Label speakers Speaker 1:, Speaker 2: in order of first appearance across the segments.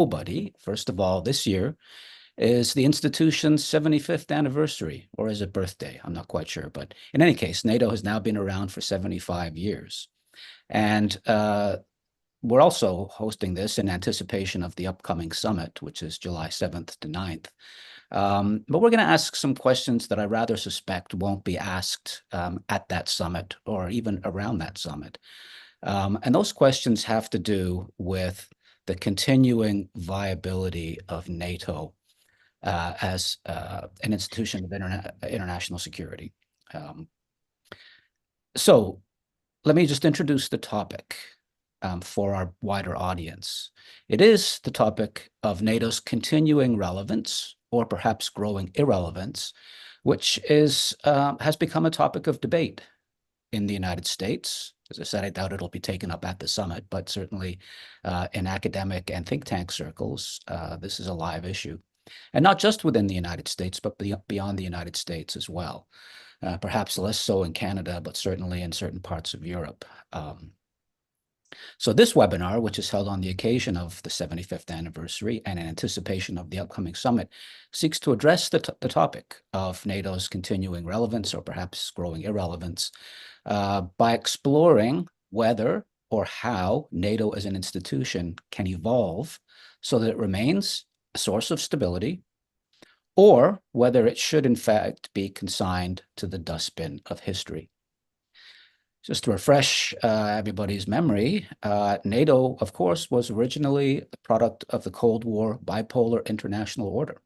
Speaker 1: nobody. First of all, this year is the institution's 75th anniversary, or is it birthday? I'm not quite sure. But in any case, NATO has now been around for 75 years. And we're also hosting this in anticipation of the upcoming summit, which is July 7th to 9th. But we're going to ask some questions that I rather suspect won't be asked at that summit or even around that summit. And those questions have to do with the continuing viability of NATO as an institution of international security. So let me just introduce the topic for our wider audience. It is the topic of NATO's continuing relevance, or perhaps growing irrelevance, which has become a topic of debate in the United States. As I said, I doubt it'll be taken up at the summit, but certainly in academic and think tank circles, this is a live issue. And not just within the United States, but beyond the United States as well. Perhaps less so in Canada, but certainly in certain parts of Europe. So this webinar, which is held on the occasion of the 75th anniversary and in anticipation of the upcoming summit, seeks to address the topic of NATO's continuing relevance, or perhaps growing irrelevance, by exploring whether or how NATO as an institution can evolve so that it remains a source of stability, or whether it should in fact be consigned to the dustbin of history. Just to refresh everybody's memory, NATO, of course, was originally a product of the Cold War bipolar international order.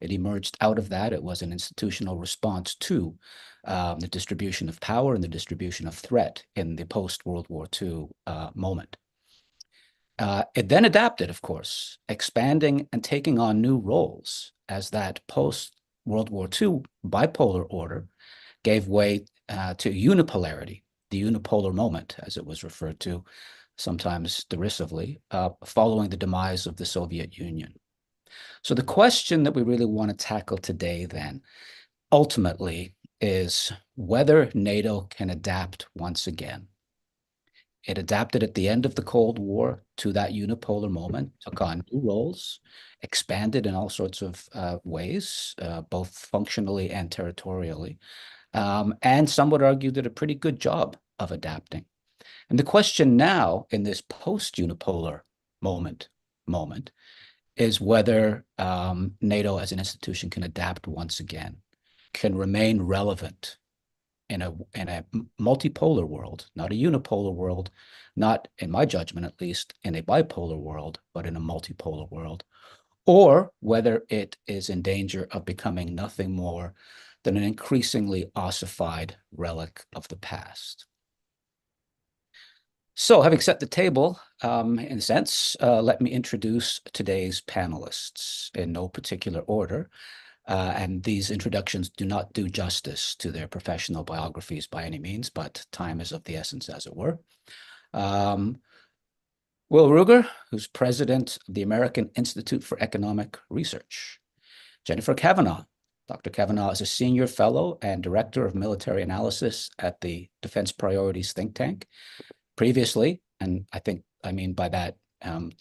Speaker 1: It emerged out of that. It was an institutional response to the distribution of power and the distribution of threat in the post-World War II moment. It then adapted, of course, expanding and taking on new roles as that post-World War II bipolar order gave way to unipolarity, the unipolar moment, as it was referred to, sometimes derisively, following the demise of the Soviet Union. So the question that we really want to tackle today then, ultimately, is whether NATO can adapt once again. It adapted at the end of the Cold War to that unipolar moment, took on new roles, expanded in all sorts of ways, both functionally and territorially. And some would argue did a pretty good job of adapting. And the question now in this post-unipolar moment is whether NATO as an institution can adapt once again, can remain relevant in a multipolar world, not a unipolar world, not, in my judgment at least, in a bipolar world, but in a multipolar world, or whether it is in danger of becoming nothing more than an increasingly ossified relic of the past. So having set the table, in a sense, let me introduce today's panelists in no particular order. And these introductions do not do justice to their professional biographies by any means, but time is of the essence, as it were. Will Ruger, who's president of the American Institute for Economic Research. Jennifer Kavanaugh. Dr. Kavanaugh is a senior fellow and director of military analysis at the Defense Priorities think tank. Previously, and I mean by that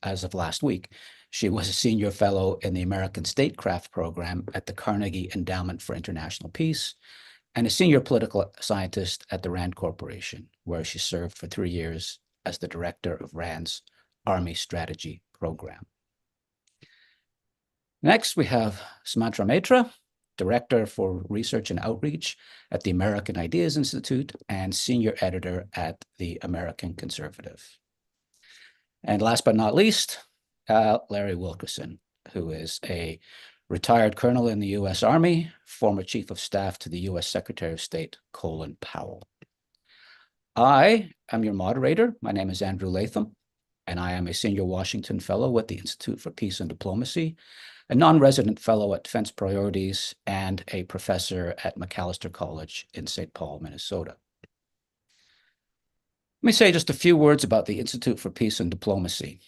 Speaker 1: as of last week, she was a senior fellow in the American Statecraft program at the Carnegie Endowment for International Peace and a senior political scientist at the RAND Corporation, where she served for 3 years as the director of RAND's Army Strategy Program. Next, we have Sumantra Mitra, Director for Research and Outreach at the American Ideas Institute and Senior Editor at the American Conservative. And last but not least, Larry Wilkerson, who is a retired colonel in the U.S. Army, former Chief of Staff to the U.S. Secretary of State, Colin Powell. I am your moderator. My name is Andrew Latham, and I am a Senior Washington Fellow with the Institute for Peace and Diplomacy, a non-resident fellow at Defense Priorities, and a professor at Macalester College in St. Paul, Minnesota. Let me say just a few words about the Institute for Peace and Diplomacy.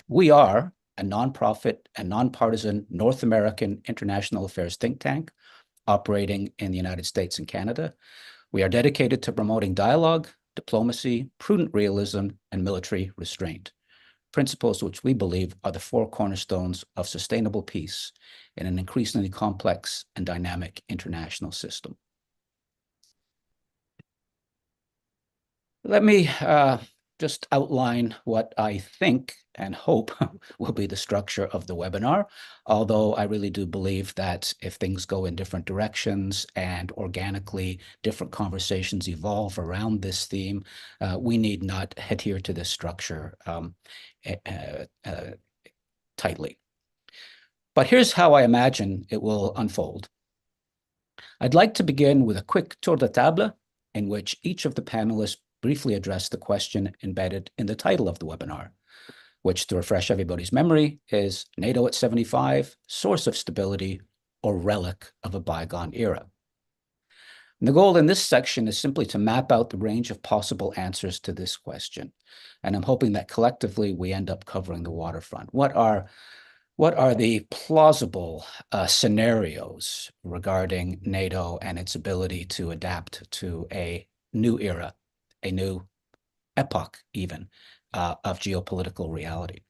Speaker 1: We are a nonprofit and nonpartisan North American international affairs think tank operating in the United States and Canada. We are dedicated to promoting dialogue, diplomacy, prudent realism, and military restraint. principles which we believe are the four cornerstones of sustainable peace in an increasingly complex and dynamic international system. Let me just outline what I think and hope will be the structure of the webinar, although I really do believe that if things go in different directions and organically different conversations evolve around this theme, we need not adhere to this structure tightly. But here's how I imagine it will unfold. I'd like to begin with a quick tour de table in which each of the panelists briefly address the question embedded in the title of the webinar, which, to refresh everybody's memory, is NATO at 75, source of stability, or relic of a bygone era. And the goal in this section is simply to map out the range of possible answers to this question. And I'm hoping that collectively we end up covering the waterfront. What are the plausible scenarios regarding NATO and its ability to adapt to a new era, a new epoch even, of geopolitical reality?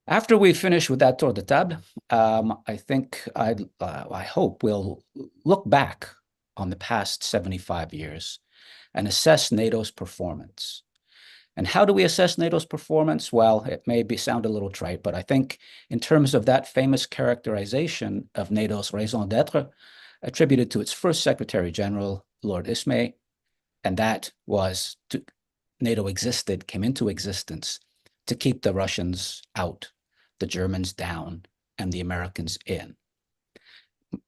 Speaker 1: After we finish with that tour de table, I hope we'll look back on the past 75 years and assess NATO's performance. And how do we assess NATO's performance? Well, it may sound a little trite, but I think in terms of that famous characterization of NATO's raison d'etre attributed to its first Secretary General, Lord Ismay, and that was NATO came into existence to keep the Russians out, the Germans down, and the Americans in.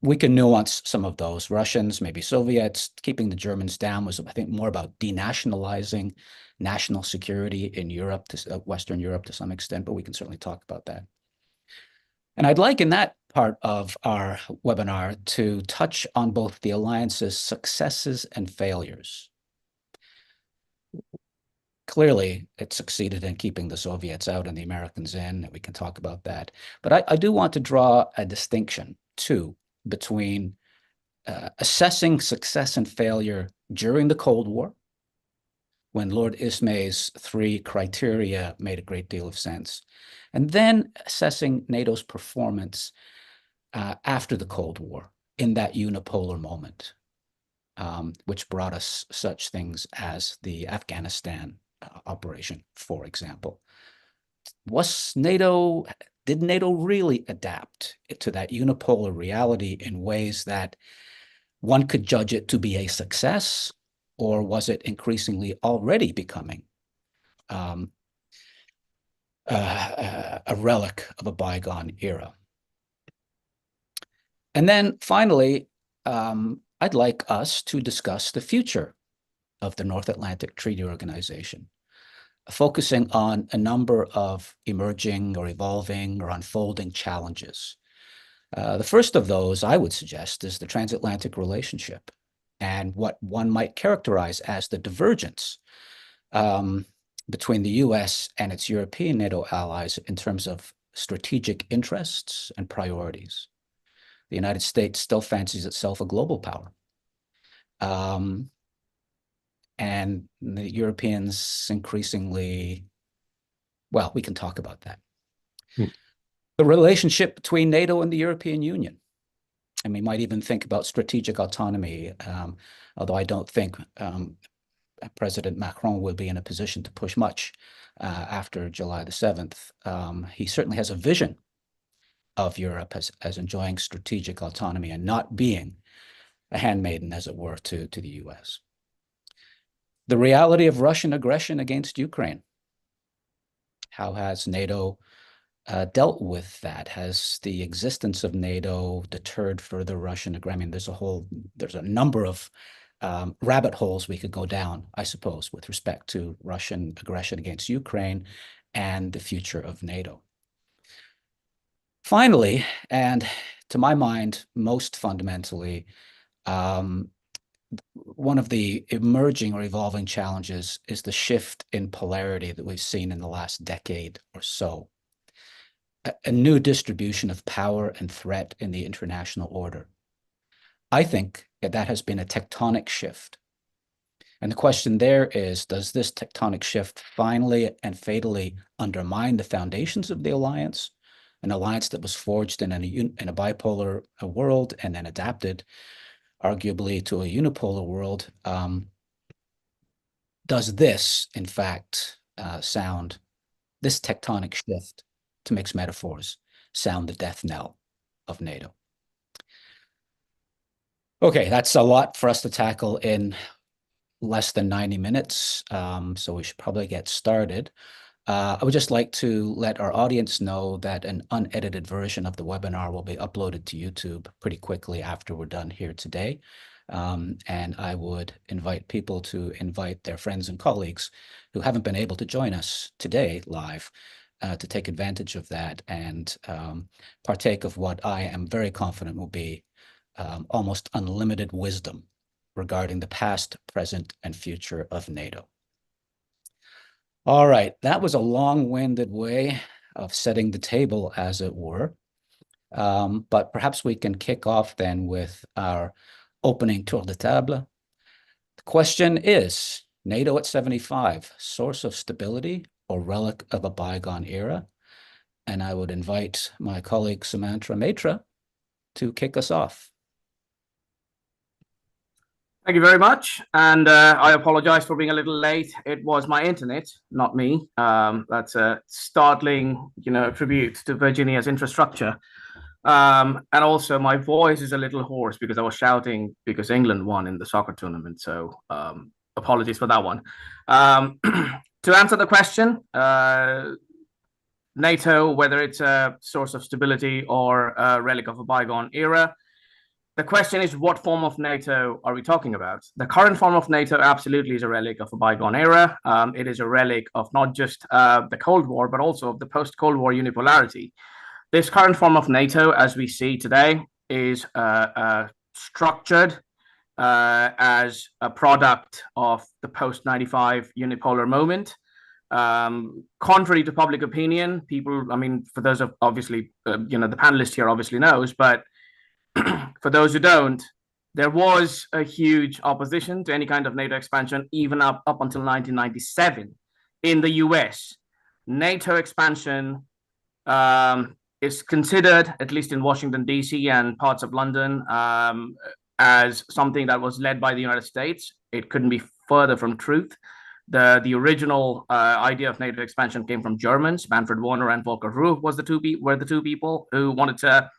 Speaker 1: We can nuance some of those. Russians, maybe Soviets, keeping the Germans down was, I think, more about denationalizing national security in Europe, Western Europe to some extent, but we can certainly talk about that. And I'd like in that part of our webinar to touch on both the alliance's successes and failures. Clearly, it succeeded in keeping the Soviets out and the Americans in, and we can talk about that. But I do want to draw a distinction, too, between assessing success and failure during the Cold War, when Lord Ismay's three criteria made a great deal of sense, and then assessing NATO's performance after the Cold War in that unipolar moment, which brought us such things as the Afghanistan operation, for example. Did NATO really adapt to that unipolar reality in ways that one could judge it to be a success, or was it increasingly already becoming a relic of a bygone era? And then finally, I'd like us to discuss the future of the North Atlantic Treaty Organization, focusing on a number of emerging or evolving or unfolding challenges. The first of those, I would suggest, is the transatlantic relationship and what one might characterize as the divergence between the US and its European NATO allies in terms of strategic interests and priorities. The United States still fancies itself a global power. And the Europeans increasingly, well, we can talk about that. The relationship between NATO and the European Union. And we might even think about strategic autonomy, although I don't think President Macron will be in a position to push much after July the 7th. He certainly has a vision of Europe as enjoying strategic autonomy and not being a handmaiden, as it were, to the US. The reality of Russian aggression against Ukraine. How has NATO dealt with that? Has the existence of NATO deterred further Russian aggression? I mean, there's a number of rabbit holes we could go down, I suppose, with respect to Russian aggression against Ukraine and the future of NATO. Finally, and to my mind, most fundamentally, one of the emerging or evolving challenges is the shift in polarity that we've seen in the last decade or so. A new distribution of power and threat in the international order. I think that has been a tectonic shift. And the question there is, does this tectonic shift finally and fatally undermine the foundations of the alliance, an alliance that was forged in a bipolar world and then adapted arguably to a unipolar world? Does this, in fact, this tectonic shift, to mix metaphors, sound the death knell of NATO? Okay, that's a lot for us to tackle in less than 90 minutes, so we should probably get started. I would just like to let our audience know that an unedited version of the webinar will be uploaded to YouTube pretty quickly after we're done here today. And I would invite people to invite their friends and colleagues who haven't been able to join us today live to take advantage of that and partake of what I am very confident will be almost unlimited wisdom regarding the past, present, and future of NATO. All right, that was a long-winded way of setting the table, as it were. But perhaps we can kick off then with our opening tour de table. The question is, NATO at 75, source of stability or relic of a bygone era? And I would invite my colleague Sumantra Mitra to kick us off.
Speaker 2: Thank you very much. And I apologize for being a little late. It was my internet, not me. That's a startling, tribute to Virginia's infrastructure. And also my voice is a little hoarse because I was shouting because England won in the soccer tournament. So apologies for that one. To answer the question, NATO, whether it's a source of stability or a relic of a bygone era, the question is, what form of NATO are we talking about? The current form of NATO absolutely is a relic of a bygone era. It is a relic of not just the Cold War, but also of the post-Cold War unipolarity. This current form of NATO, as we see today, is structured as a product of the post-95 unipolar moment. Contrary to public opinion, people, for those of obviously, the panelist here obviously knows, but for those who don't, there was a huge opposition to any kind of NATO expansion, even up until 1997 in the US. NATO expansion is considered, at least in Washington, D.C. and parts of London, as something that was led by the United States. It couldn't be further from truth. The original idea of NATO expansion came from Germans. Manfred Warner and Volker Ruhe were the two people who wanted to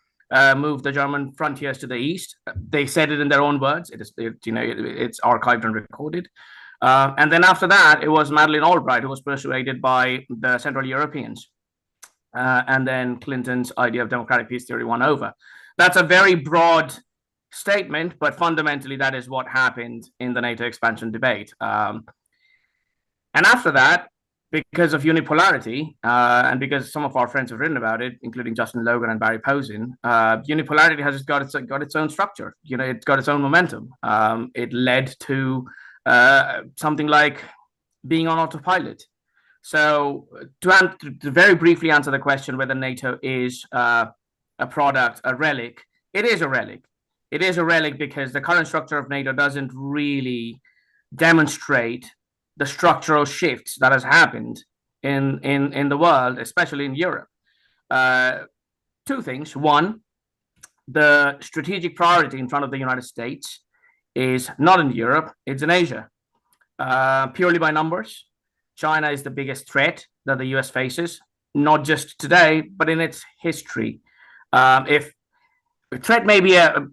Speaker 2: move the German frontiers to the east. They said it in their own words. It's archived and recorded. And then after that, it was Madeleine Albright who was persuaded by the Central Europeans. And then Clinton's idea of democratic peace theory won over. That's a very broad statement, but fundamentally that is what happened in the NATO expansion debate. And after that, because of unipolarity, and because some of our friends have written about it, including Justin Logan and Barry Posen, unipolarity has got its own structure. It's got its own momentum. It led to something like being on autopilot. So to very briefly answer the question whether NATO is a product, a relic, it is a relic. It is a relic because the current structure of NATO doesn't really demonstrate the structural shifts that has happened in the world, especially in Europe. Two things. One, the strategic priority in front of the United States is not in Europe, it's in Asia. Purely by numbers, China is the biggest threat that the US faces, not just today, but in its history. If threat may be a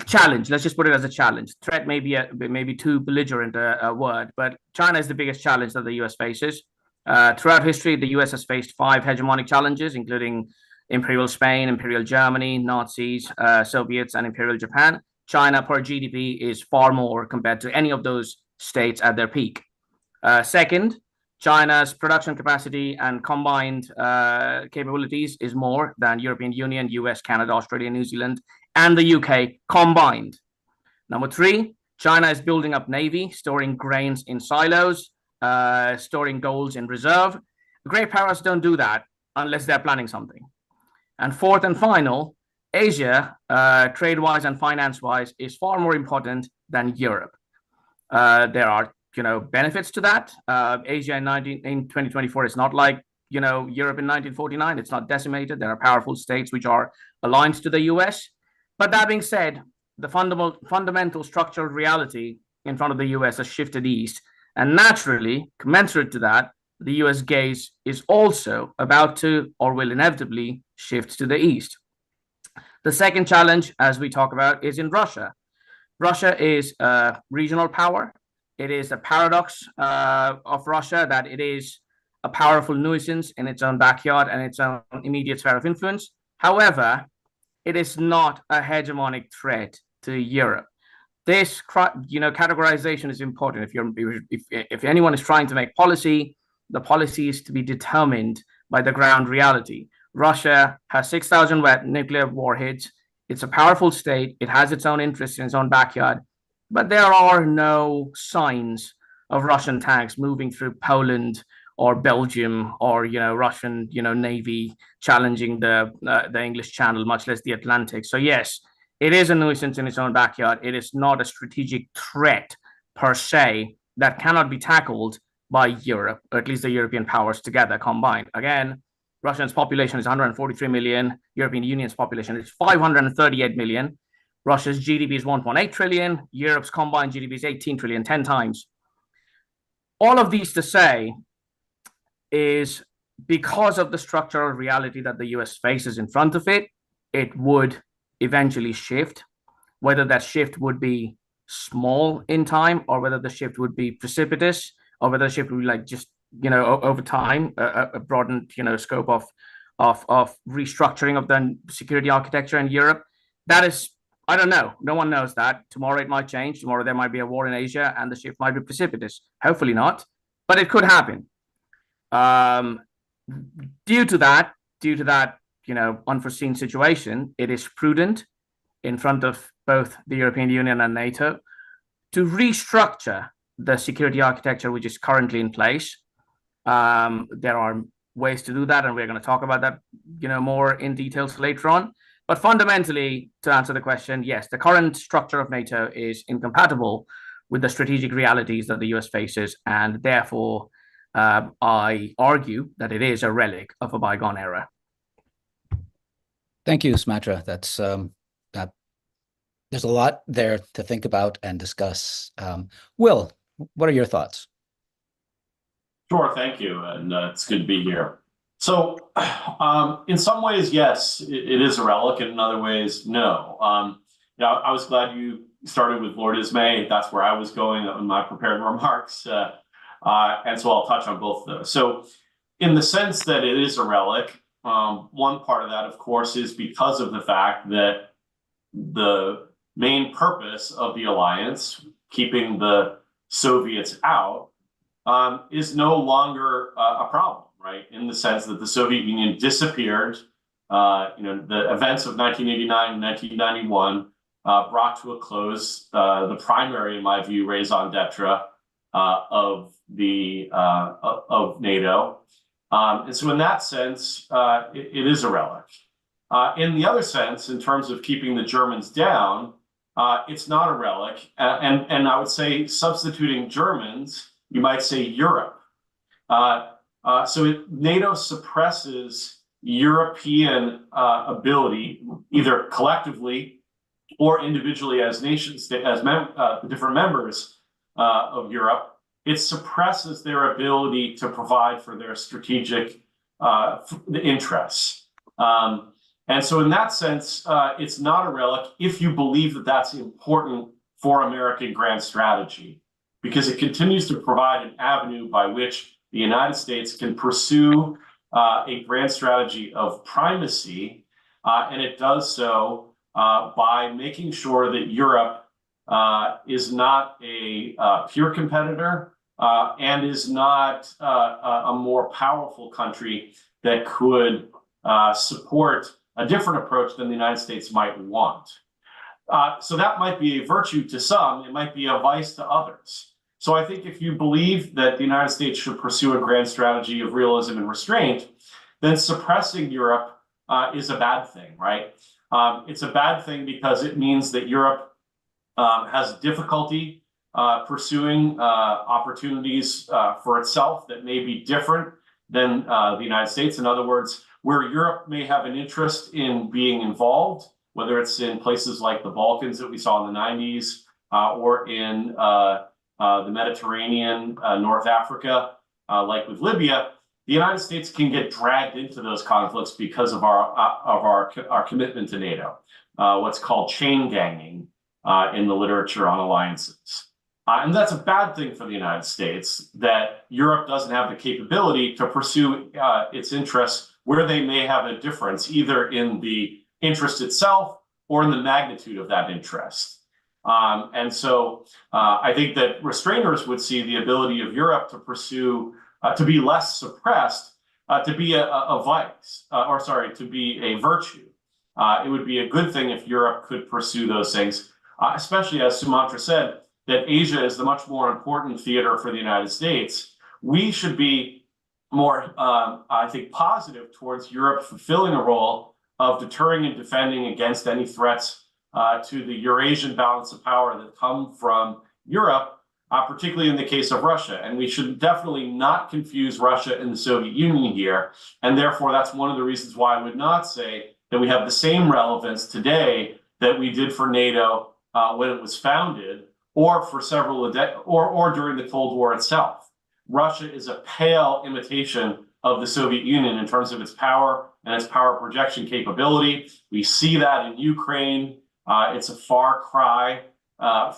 Speaker 2: challenge, let's just put it as a challenge. Threat may be maybe too belligerent a word, but China is the biggest challenge that the US faces. Throughout history, the US has faced 5 hegemonic challenges, including Imperial Spain, Imperial Germany, Nazis, Soviets, and Imperial Japan. China per GDP is far more compared to any of those states at their peak. Second, China's production capacity and combined capabilities is more than European Union, US, Canada, Australia, New Zealand, and the UK combined. Number 3, China is building up navy, storing grains in silos, storing golds in reserve. Great powers don't do that unless they're planning something. And fourth and final, Asia, trade-wise and finance-wise, is far more important than Europe. There are, benefits to that. Asia in 2024 is not like, Europe in 1949. It's not decimated. There are powerful states which are aligned to the US. But that being said, the fundamental structural reality in front of the US has shifted east. And naturally, commensurate to that, the US gaze is also about to or will inevitably shift to the east. The second challenge, as we talk about, is in Russia. Russia is a regional power. It is a paradox of Russia that it is a powerful nuisance in its own backyard and its own immediate sphere of influence. However, it is not a hegemonic threat to Europe. This, categorization is important. If anyone is trying to make policy, the policy is to be determined by the ground reality. Russia has 6,000 nuclear warheads. It's a powerful state. It has its own interests in its own backyard, but there are no signs of Russian tanks moving through Poland or Belgium or Russian Navy challenging the English Channel, much less the Atlantic. So yes, it is a nuisance in its own backyard. It is not a strategic threat per se that cannot be tackled by Europe, or at least the European powers together combined. Again, Russia's population is 143 million. European Union's population is 538 million. Russia's GDP is 1.8 trillion. Europe's combined GDP is 18 trillion, 10 times. All of these to say is because of the structural reality that the US faces in front of it, it would eventually shift. Whether that shift would be small in time or whether the shift would be precipitous or whether the shift would be like just over time, a broadened scope of restructuring of the security architecture in Europe. That is, I don't know. No one knows that. Tomorrow it might change. Tomorrow there might be a war in Asia and the shift might be precipitous. Hopefully not, but it could happen. Due to that unforeseen situation, it is prudent in front of both the European Union and NATO to restructure the security architecture which is currently in place. There are ways to do that, and we're going to talk about that, more in details later on. But fundamentally, to answer the question, yes, the current structure of NATO is incompatible with the strategic realities that the US faces, and therefore, I argue that it is a relic of a bygone era.
Speaker 1: Thank you, Smatra. That's there's a lot there to think about and discuss. Will, what are your thoughts?
Speaker 3: Sure, thank you, and it's good to be here. So, in some ways, yes, it is a relic, and in other ways, no. I was glad you started with Lord Ismay. That's where I was going in my prepared remarks, and so I'll touch on both of those. So, in the sense that it is a relic, one part of that, of course, is because of the fact that the main purpose of the alliance, keeping the Soviets out, is no longer a problem, right? In the sense that the Soviet Union disappeared. The events of 1989 and 1991 brought to a close the primary, in my view, raison d'etre of NATO. And so in that sense, it is a relic. In the other sense, in terms of keeping the Germans down, it's not a relic. And I would say substituting Germans, you might say Europe. NATO suppresses European ability, either collectively or individually as nations, as different members of Europe. It suppresses their ability to provide for their strategic interests. And so in that sense, it's not a relic if you believe that that's important for American grand strategy, because it continues to provide an avenue by which the United States can pursue a grand strategy of primacy, and it does so by making sure that Europe is not a pure competitor and is not a more powerful country that could support a different approach than the United States might want. So that might be a virtue to some, it might be a vice to others. So I think if you believe that the United States should pursue a grand strategy of realism and restraint, then suppressing Europe is a bad thing, right? It's a bad thing because it means that Europe has difficulty pursuing opportunities for itself that may be different than the United States. In other words, where Europe may have an interest in being involved, whether it's in places like the Balkans that we saw in the 90s, or in the Mediterranean, North Africa, like with Libya, the United States can get dragged into those conflicts because of our commitment to NATO, what's called chain ganging in the literature on alliances. And that's a bad thing for the United States, that Europe doesn't have the capability to pursue its interests where they may have a difference, either in the interest itself or in the magnitude of that interest. And so I think that restrainers would see the ability of Europe to pursue, to be less suppressed, to be a vice, to be a virtue. It would be a good thing if Europe could pursue those things, especially as Sumantra said, that Asia is the much more important theater for the United States. We should be more, I think, positive towards Europe fulfilling a role of deterring and defending against any threats to the Eurasian balance of power that come from Europe, particularly in the case of Russia. And we should definitely not confuse Russia and the Soviet Union here. And therefore, that's one of the reasons why I would not say that we have the same relevance today that we did for NATO when it was founded, or for or during the Cold War itself. Russia is a pale imitation of the Soviet Union in terms of its power and its power projection capability. We see that in Ukraine. It's a far cry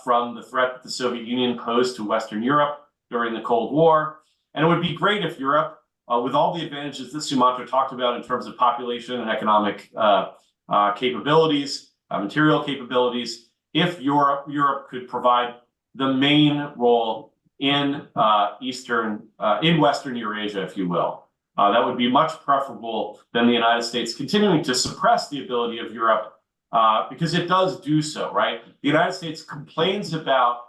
Speaker 3: from the threat that the Soviet Union posed to Western Europe during the Cold War. And it would be great if Europe, with all the advantages that Sumantra talked about in terms of population and economic capabilities, material capabilities, if Europe could provide the main role in Western Eurasia, if you will. That would be much preferable than the United States continuing to suppress the ability of Europe, because it does do so, right? The United States complains about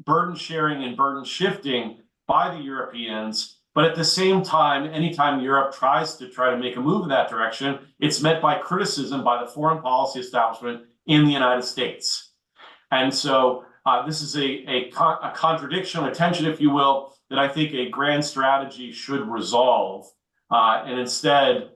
Speaker 3: burden sharing and burden shifting by the Europeans, but at the same time, anytime Europe tries to make a move in that direction, it's met by criticism by the foreign policy establishment in the United States. And so this is a contradiction, a tension, if you will, that I think a grand strategy should resolve. And instead,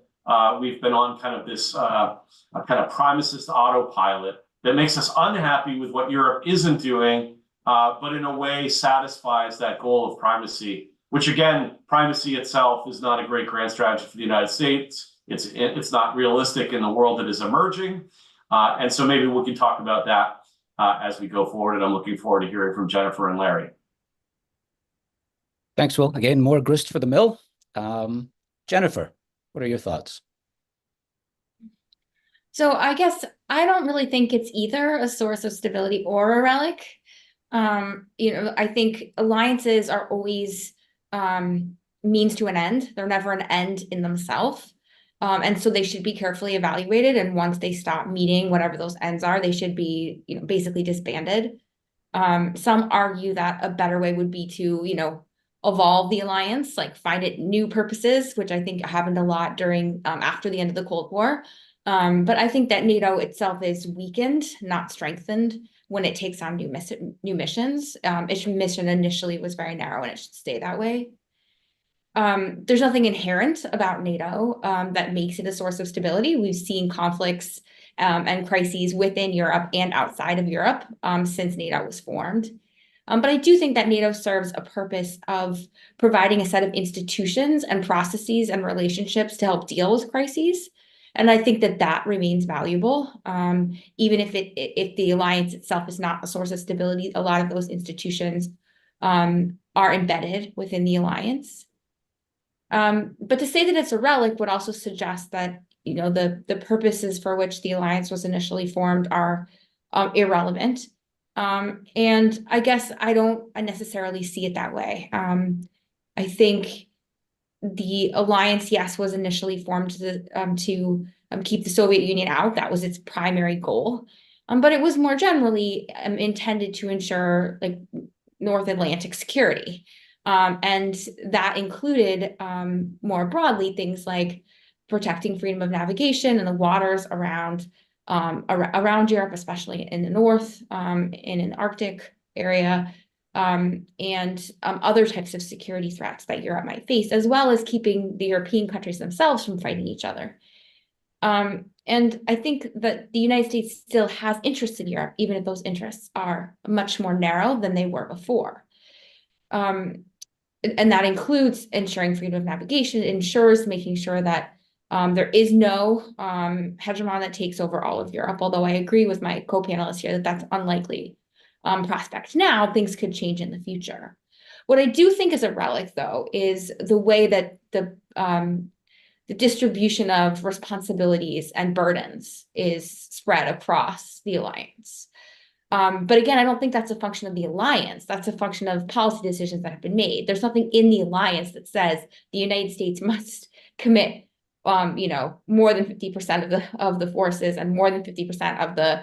Speaker 3: we've been on kind of this kind of primacist autopilot that makes us unhappy with what Europe isn't doing, but in a way satisfies that goal of primacy, which again, primacy itself is not a great grand strategy for the United States. It's not realistic in the world that is emerging. And so maybe we can talk about that as we go forward. And I'm looking forward to hearing from Jennifer and Larry.
Speaker 1: Thanks, Will. Again, more grist for the mill. Jennifer, what are your thoughts?
Speaker 4: So I guess I don't really think it's either a source of stability or a relic. I think alliances are always means to an end. They're never an end in themselves. And so they should be carefully evaluated. And once they stop meeting whatever those ends are, they should be, basically disbanded. Some argue that a better way would be to, evolve the alliance, like find it new purposes, which I think happened a lot during after the end of the Cold War. But I think that NATO itself is weakened, not strengthened, when it takes on new missions. Its mission initially was very narrow, and it should stay that way. There's nothing inherent about NATO that makes it a source of stability. We've seen conflicts and crises within Europe and outside of Europe since NATO was formed. But I do think that NATO serves a purpose of providing a set of institutions and processes and relationships to help deal with crises. And I think that remains valuable. Even if the alliance itself is not a source of stability, a lot of those institutions are embedded within the alliance. But to say that it's a relic would also suggest that, the purposes for which the alliance was initially formed are irrelevant. And I guess I don't necessarily see it that way. I think the alliance, yes, was initially formed to keep the Soviet Union out. That was its primary goal. But it was more generally intended to ensure North Atlantic security. And that included more broadly things like protecting freedom of navigation in the waters around Europe, especially in the north, in an Arctic area, and other types of security threats that Europe might face, as well as keeping the European countries themselves from fighting each other. And I think that the United States still has interests in Europe, even if those interests are much more narrow than they were before. And that includes ensuring freedom of navigation, ensures making sure that there is no hegemon that takes over all of Europe, although I agree with my co-panelists here that that's unlikely prospect now. Things could change in the future. What I do think is a relic, though, is the way that the distribution of responsibilities and burdens is spread across the alliance. But again, I don't think that's a function of the alliance. That's a function of policy decisions that have been made. There's nothing in the alliance that says the United States must commit, more than 50% of the forces and more than 50% of the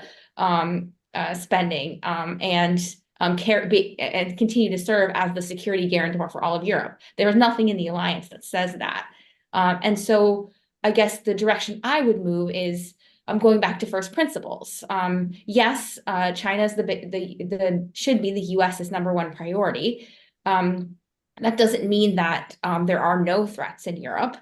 Speaker 4: spending, and continue to serve as the security guarantor for all of Europe. There is nothing in the alliance that says that. And so I guess the direction I would move is going back to first principles. Yes, China is should be the US's #1 priority. That doesn't mean that there are no threats in Europe,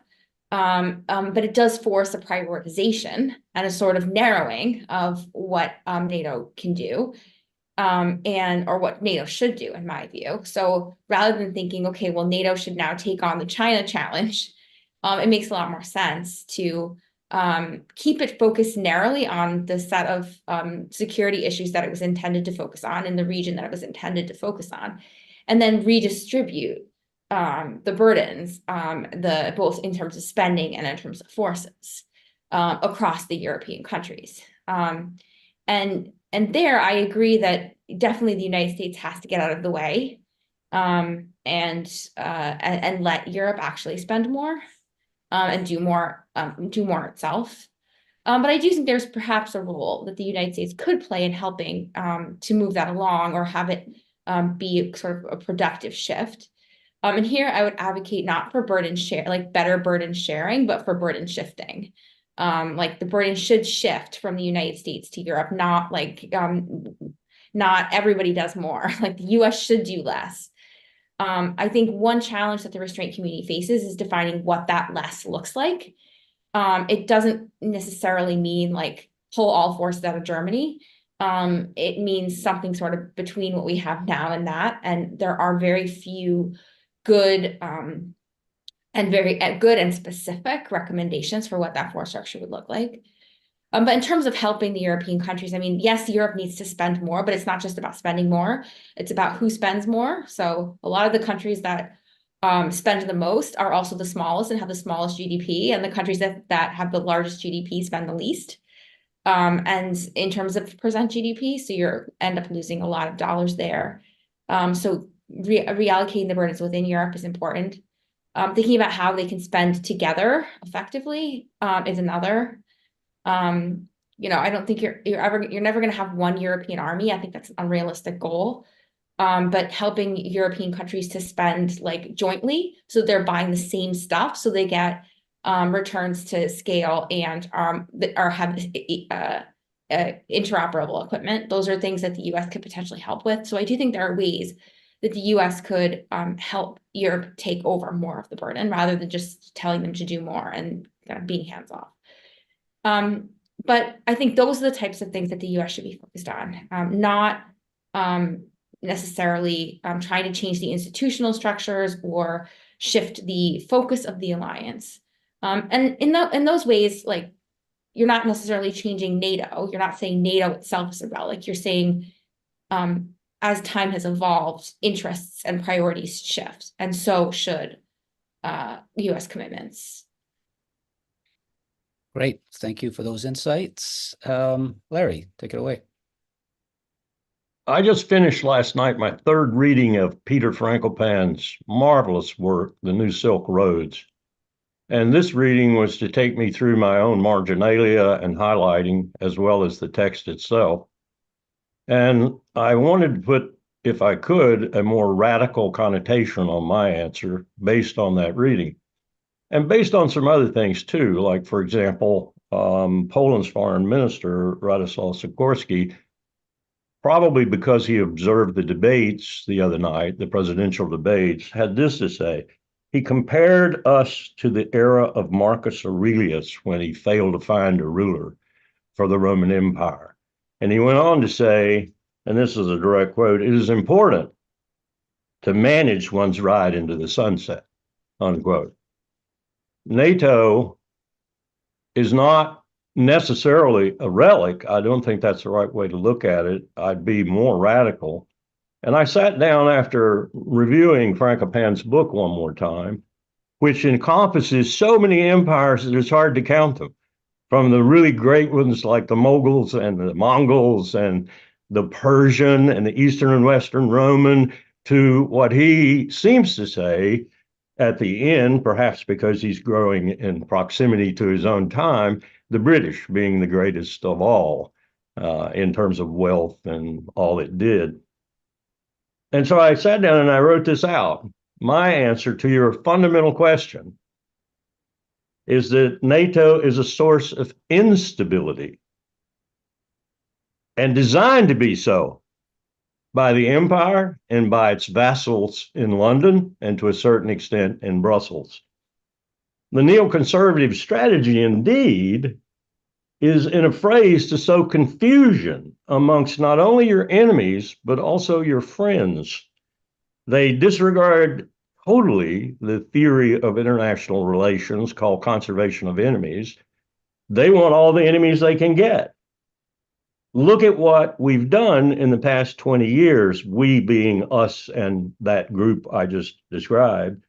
Speaker 4: but it does force a prioritization and a sort of narrowing of what NATO can do, or what NATO should do, in my view. So rather than thinking, okay, well, NATO should now take on the China challenge, it makes a lot more sense to keep it focused narrowly on the set of security issues that it was intended to focus on in the region that it was intended to focus on, and then redistribute the burdens, both in terms of spending and in terms of forces across the European countries. And there, I agree that definitely the United States has to get out of the way, and let Europe actually spend more. And do more itself. But I do think there's perhaps a role that the United States could play in helping to move that along, or have it be sort of a productive shift. And here I would advocate not for burden share, like better burden sharing, but for burden shifting. Like the burden should shift from the United States to Europe, not like not everybody does more. Like the US should do less. I think one challenge that the restraint community faces is defining what that less looks like. It doesn't necessarily mean like pull all forces out of Germany. It means something sort of between what we have now and that. And there are very few good and very good and specific recommendations for what that force structure would look like. But in terms of helping the European countries, I mean, yes, Europe needs to spend more, but it's not just about spending more. It's about who spends more. So a lot of the countries that spend the most are also the smallest and have the smallest GDP, and the countries that have the largest GDP spend the least. And in terms of percent GDP, so you end up losing a lot of dollars there. So reallocating the burdens within Europe is important. Thinking about how they can spend together effectively is another. I don't think you're never going to have one European army. I think that's an unrealistic goal. But helping European countries to spend like jointly, so they're buying the same stuff, so they get returns to scale and have interoperable equipment. Those are things that the US could potentially help with. So I do think there are ways that the US could help Europe take over more of the burden, rather than just telling them to do more and kind of being hands off. But I think those are the types of things that the US should be focused on, not necessarily trying to change the institutional structures or shift the focus of the alliance. And in those ways, like, you're not necessarily changing NATO. You're not saying NATO itself is a relic. You're saying, as time has evolved, interests and priorities shift, and so should US commitments.
Speaker 1: Great. Thank you for those insights. Larry, take it away.
Speaker 5: I just finished last night my third reading of Peter Frankopan's marvelous work, The New Silk Roads. And this reading was to take me through my own marginalia and highlighting, as well as the text itself. And I wanted to put, if I could, a more radical connotation on my answer based on that reading. And based on some other things too, like, for example, Poland's foreign minister, Radosław Sikorski, probably because he observed the debates the other night, the presidential debates, had this to say. He compared us to the era of Marcus Aurelius when he failed to find a ruler for the Roman Empire. And he went on to say, and this is a direct quote, "It is important to manage one's ride into the sunset," unquote. NATO is not necessarily a relic. I don't think that's the right way to look at it. I'd be more radical. And I sat down after reviewing Frankopan's book one more time, which encompasses so many empires that it's hard to count them, from the really great ones like the Moguls and the Mongols and the Persian and the Eastern and Western Roman, to what he seems to say at the end, perhaps because he's growing in proximity to his own time, the British being the greatest of all in terms of wealth and all it did. And so I sat down and I wrote this out. My answer to your fundamental question is that NATO is a source of instability and designed to be so by the empire and by its vassals in London and to a certain extent in Brussels. The neoconservative strategy, indeed, is in a phrase to sow confusion amongst not only your enemies, but also your friends. They disregard totally the theory of international relations called conservation of enemies. They want all the enemies they can get. Look at what we've done in the past 20 years, we being us and that group I just described,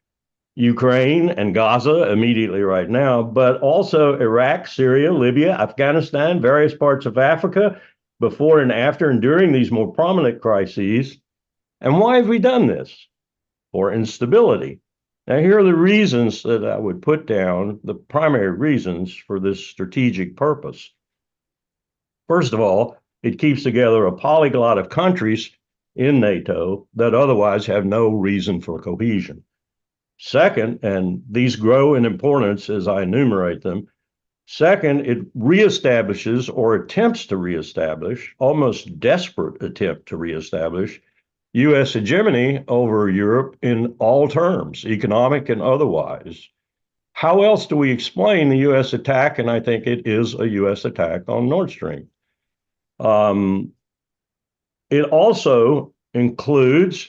Speaker 5: Ukraine and Gaza immediately right now, but also Iraq, Syria, Libya, Afghanistan, various parts of Africa, before and after and during these more prominent crises. And why have we done this? For instability. Now, here are the reasons that I would put down, the primary reasons for this strategic purpose. First of all, it keeps together a polyglot of countries in NATO that otherwise have no reason for cohesion. Second, and these grow in importance as I enumerate them, second, it reestablishes or attempts to reestablish, almost desperate attempt to reestablish, U.S. hegemony over Europe in all terms, economic and otherwise. How else do we explain the U.S. attack? And I think it is a U.S. attack on Nord Stream. It also includes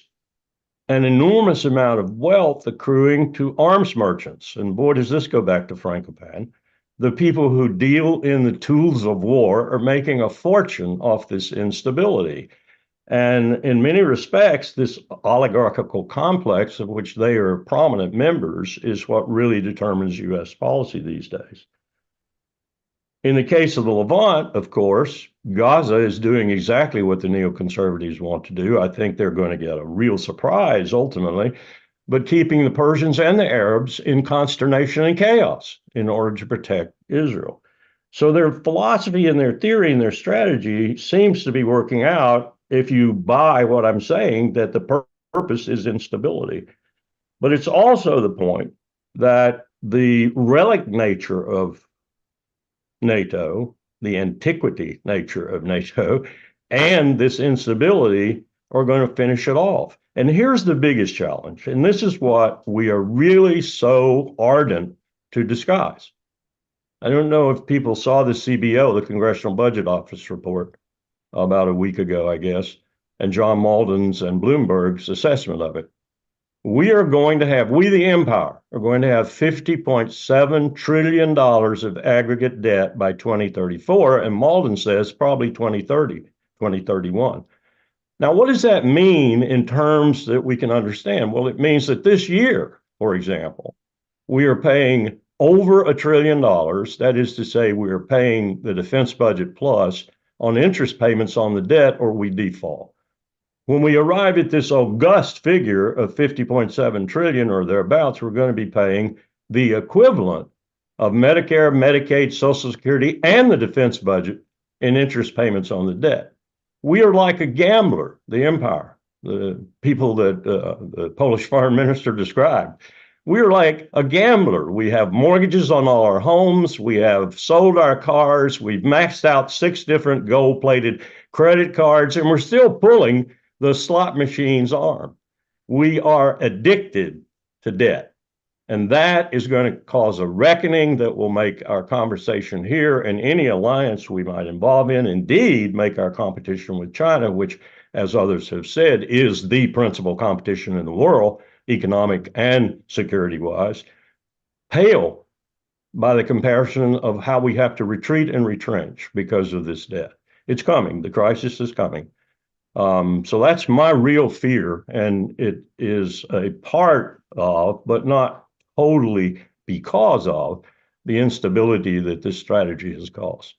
Speaker 5: an enormous amount of wealth accruing to arms merchants. And boy, does this go back to Frankopan. The people who deal in the tools of war are making a fortune off this instability. And in many respects, this oligarchical complex of which they are prominent members is what really determines U.S. policy these days. In the case of the Levant, of course, Gaza is doing exactly what the neoconservatives want to do. I think they're going to get a real surprise ultimately, but keeping the Persians and the Arabs in consternation and chaos in order to protect Israel. So their philosophy and their theory and their strategy seems to be working out if you buy what I'm saying, that the purpose is instability. But it's also the point that the relic nature of NATO, the antiquity nature of NATO, and this instability are going to finish it off. And here's the biggest challenge, and this is what we are really so ardent to disguise. I don't know if people saw the CBO, the Congressional Budget Office report, about a week ago, I guess, and John Malden's and Bloomberg's assessment of it. We are going to have, we the empire, are going to have $50.7 trillion of aggregate debt by 2034, and Malden says probably 2030, 2031. Now, what does that mean in terms that we can understand? Well, it means that this year, for example, we are paying over $1 trillion. That is to say, we are paying the defense budget plus on interest payments on the debt, or we default. When we arrive at this august figure of 50.7 trillion or thereabouts, we're going to be paying the equivalent of Medicare, Medicaid, Social Security, and the defense budget in interest payments on the debt. We are like a gambler, the empire, the people that the Polish foreign minister described. We're like a gambler. We have mortgages on all our homes. We have sold our cars. We've maxed out 6 different gold-plated credit cards, and we're still pulling the slot machine's arm. We are addicted to debt. And that is going to cause a reckoning that will make our conversation here and any alliance we might involve in, indeed, make our competition with China, which, as others have said, is the principal competition in the world, economic and security-wise, pale by the comparison of how we have to retreat and retrench because of this debt. It's coming. The crisis is coming. So that's my real fear, and it is a part of, but not totally because of, the instability that this strategy has caused.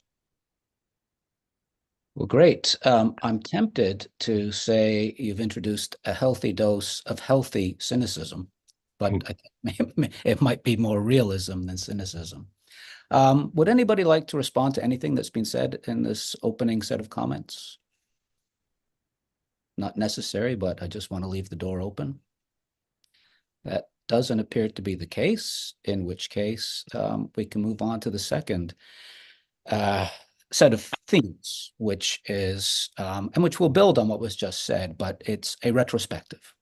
Speaker 1: Well, great. I'm tempted to say you've introduced a healthy dose of healthy cynicism, but I think it might be more realism than cynicism. Would anybody like to respond to anything that's been said in this opening set of comments? Not necessary, but I just want to leave the door open. That doesn't appear to be the case, in which case we can move on to the second set of themes, which is, and which will build on what was just said, but it's a retrospective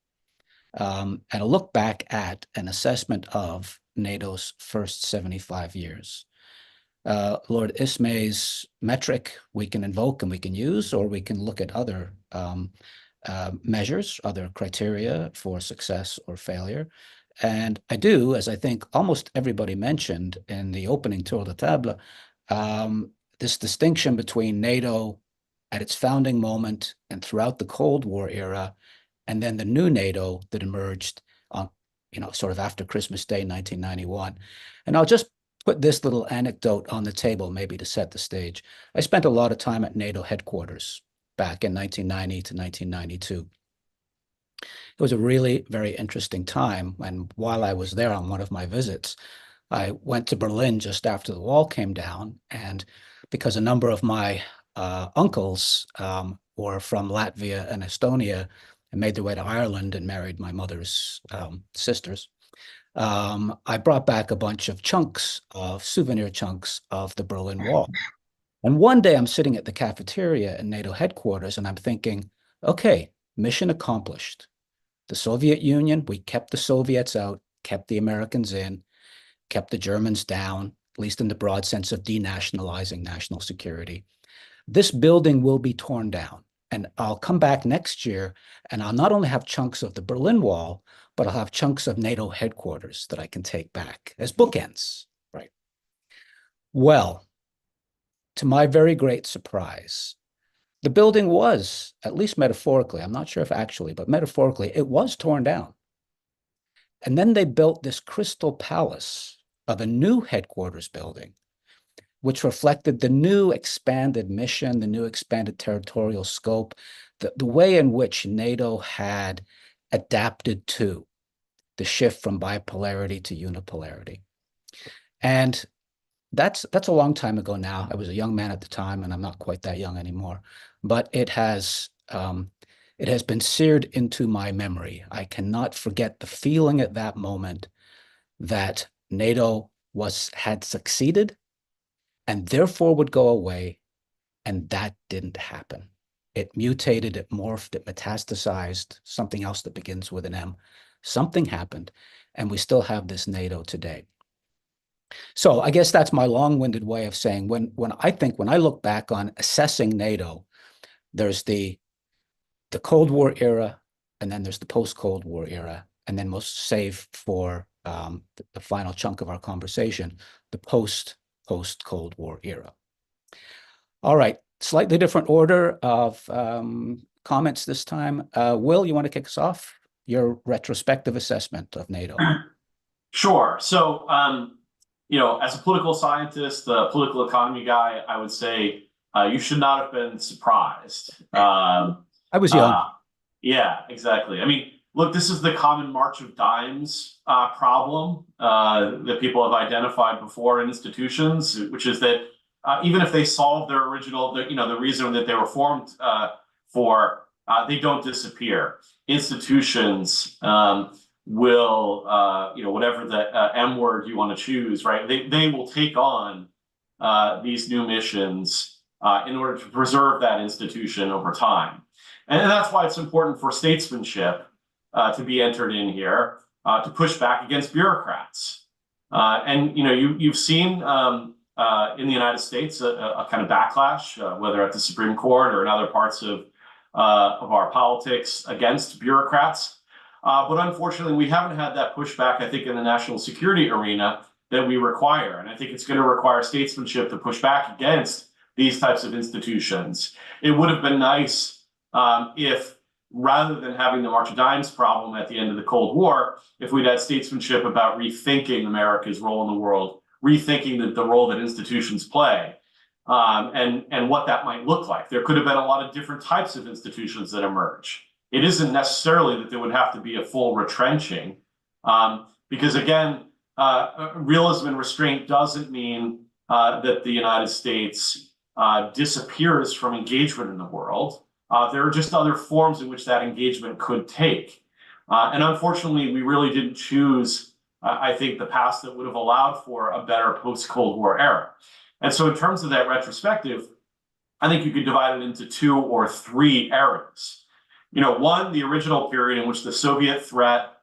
Speaker 1: and a look back at an assessment of NATO's first 75 years. Lord Ismay's metric we can invoke and we can use, or we can look at other measures, other criteria for success or failure. And I do, as I think almost everybody mentioned in the opening tour de table, this distinction between NATO at its founding moment and throughout the Cold War era, and then the new NATO that emerged on, sort of after Christmas Day, 1991. And I'll just put this little anecdote on the table, maybe to set the stage. I spent a lot of time at NATO headquarters back in 1990 to 1992. It was a really very interesting time. And while I was there on one of my visits, I went to Berlin just after the wall came down. And because a number of my uncles were from Latvia and Estonia and made their way to Ireland and married my mother's sisters, I brought back a bunch of souvenir chunks of the Berlin Wall. And one day I'm sitting at the cafeteria in NATO headquarters and I'm thinking, okay, mission accomplished. The Soviet Union, we kept the Soviets out, kept the Americans in, kept the Germans down, at least in the broad sense of denationalizing national security. This building will be torn down. And I'll come back next year and I'll not only have chunks of the Berlin Wall, but I'll have chunks of NATO headquarters that I can take back as bookends, right? Well, to my very great surprise, the building was, at least metaphorically, I'm not sure if actually, but metaphorically, it was torn down. And then they built this crystal palace of a new headquarters building, which reflected the new expanded mission, the new expanded territorial scope, the way in which NATO had adapted to the shift from bipolarity to unipolarity. And that's a long time ago now. I was a young man at the time, and I'm not quite that young anymore. But it has been seared into my memory. I cannot forget the feeling at that moment that NATO had succeeded and therefore would go away, and that didn't happen. It mutated, it morphed, it metastasized, something else that begins with an M. Something happened, and we still have this NATO today. So I guess that's my long-winded way of saying when I look back on assessing NATO, there's the Cold War era, and then there's the post-Cold War era, and then we'll save for the final chunk of our conversation, the post-Cold War era. All right, slightly different order of comments this time. Will, you want to kick us off? Your retrospective assessment of NATO.
Speaker 3: Sure. So, as a political scientist, a political economy guy, I would say you should not have been surprised.
Speaker 1: I was young.
Speaker 3: Yeah, exactly. I mean, look, this is the common march of dimes problem that people have identified before in institutions, which is that even if they solve their original, the reason that they were formed for, they don't disappear. Institutions, will, whatever the M word you want to choose, right? They will take on these new missions in order to preserve that institution over time. And that's why it's important for statesmanship to be entered in here, to push back against bureaucrats. And you've seen in the United States a kind of backlash, whether at the Supreme Court or in other parts of our politics against bureaucrats. But unfortunately, we haven't had that pushback, I think, in the national security arena that we require. And I think it's going to require statesmanship to push back against these types of institutions. It would have been nice if, rather than having the March of Dimes problem at the end of the Cold War, if we'd had statesmanship about rethinking America's role in the world, rethinking the role that institutions play, and what that might look like. There could have been a lot of different types of institutions that emerge. It isn't necessarily that there would have to be a full retrenching, because again, realism and restraint doesn't mean that the United States disappears from engagement in the world. There are just other forms in which that engagement could take. And unfortunately, we really didn't choose, I think, the path that would have allowed for a better post-Cold War era. And so in terms of that retrospective, I think you could divide it into 2 or 3 eras. One, the original period in which the Soviet threat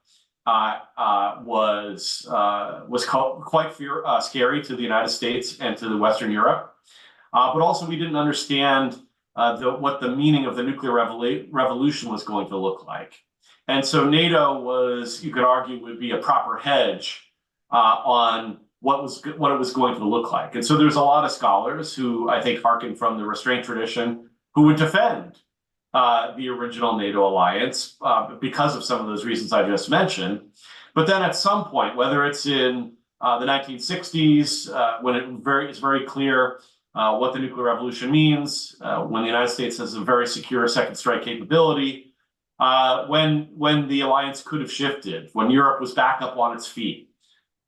Speaker 3: was quite scary to the United States and to the Western Europe. But also we didn't understand what the meaning of the nuclear revolution was going to look like. And so NATO was, you could argue, would be a proper hedge on what it was going to look like. And so there's a lot of scholars who I think hearken from the restraint tradition who would defend the original NATO alliance because of some of those reasons I just mentioned. But then at some point, whether it's in the 1960s, when it's very clear what the nuclear revolution means, when the United States has a very secure second strike capability, when the alliance could have shifted, when Europe was back up on its feet.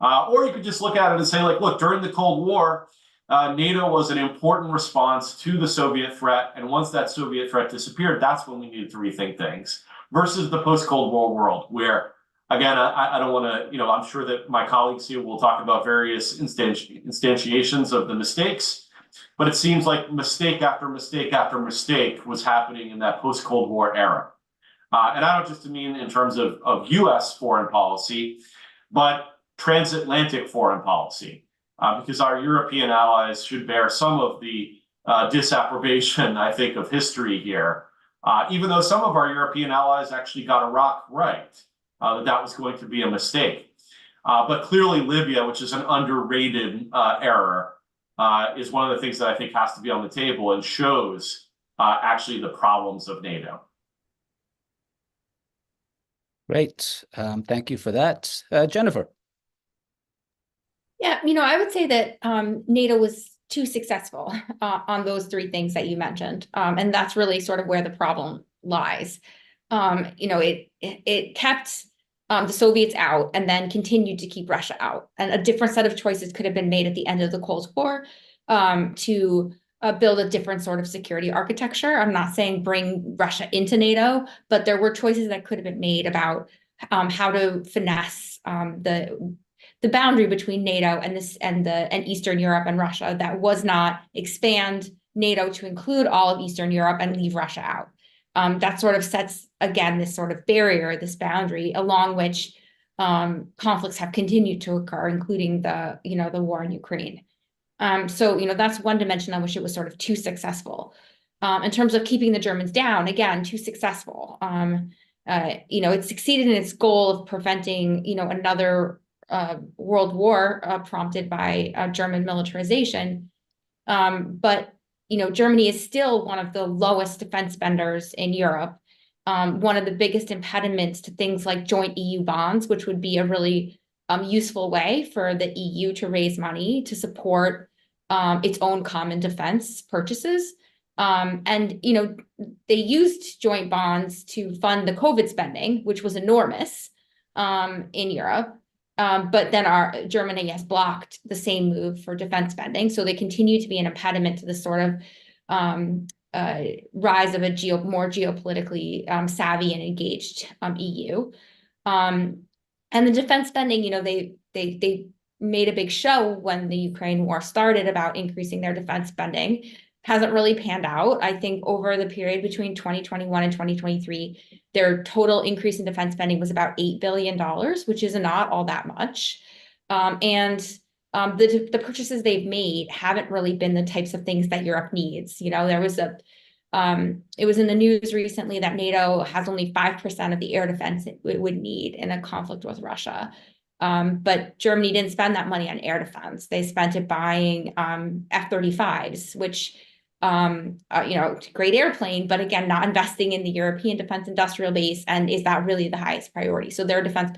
Speaker 3: Or you could just look at it and say, look, during the Cold War, NATO was an important response to the Soviet threat. And once that Soviet threat disappeared, that's when we needed to rethink things. Versus the post-Cold War world, where, again, I don't want to, I'm sure that my colleagues here will talk about various instantiations of the mistakes. But it seems like mistake after mistake after mistake was happening in that post-Cold War era. And I don't just mean in terms of US foreign policy, but transatlantic foreign policy, because our European allies should bear some of the disapprobation, I think, of history here, even though some of our European allies actually got Iraq right, that was going to be a mistake. But clearly Libya, which is an underrated error, is one of the things that I think has to be on the table and shows actually the problems of NATO.
Speaker 1: Great. Thank you for that. Jennifer.
Speaker 4: Yeah, I would say that NATO was too successful on those 3 things that you mentioned. And that's really sort of where the problem lies. It kept the Soviets out and then continued to keep Russia out. And a different set of choices could have been made at the end of the Cold War to build a different sort of security architecture. I'm not saying bring Russia into NATO, but there were choices that could have been made about how to finesse the boundary between NATO and Eastern Europe and Russia that was not expand NATO to include all of Eastern Europe and leave Russia out. That sort of sets, again, this sort of barrier, this boundary along which conflicts have continued to occur, including the war in Ukraine. So that's one dimension on which it was sort of too successful. In terms of keeping the Germans down, again, too successful. It succeeded in its goal of preventing, another world war prompted by German militarization. But Germany is still one of the lowest defense spenders in Europe. One of the biggest impediments to things like joint EU bonds, which would be a really useful way for the EU to raise money to support its own common defense purchases. And they used joint bonds to fund the COVID spending, which was enormous in Europe. But then Germany has blocked the same move for defense spending. So they continue to be an impediment to the sort of rise of a more geopolitically savvy and engaged EU. And the defense spending, they made a big show when the Ukraine war started about increasing their defense spending. Hasn't really panned out. I think over the period between 2021 and 2023, their total increase in defense spending was about $8 billion, which is not all that much. The purchases they've made haven't really been the types of things that Europe needs. There was it was in the news recently that NATO has only 5% of the air defense it would need in a conflict with Russia. But Germany didn't spend that money on air defense. They spent it buying F-35s, which great airplane, but again, not investing in the European defense industrial base. And is that really the highest priority? So their defense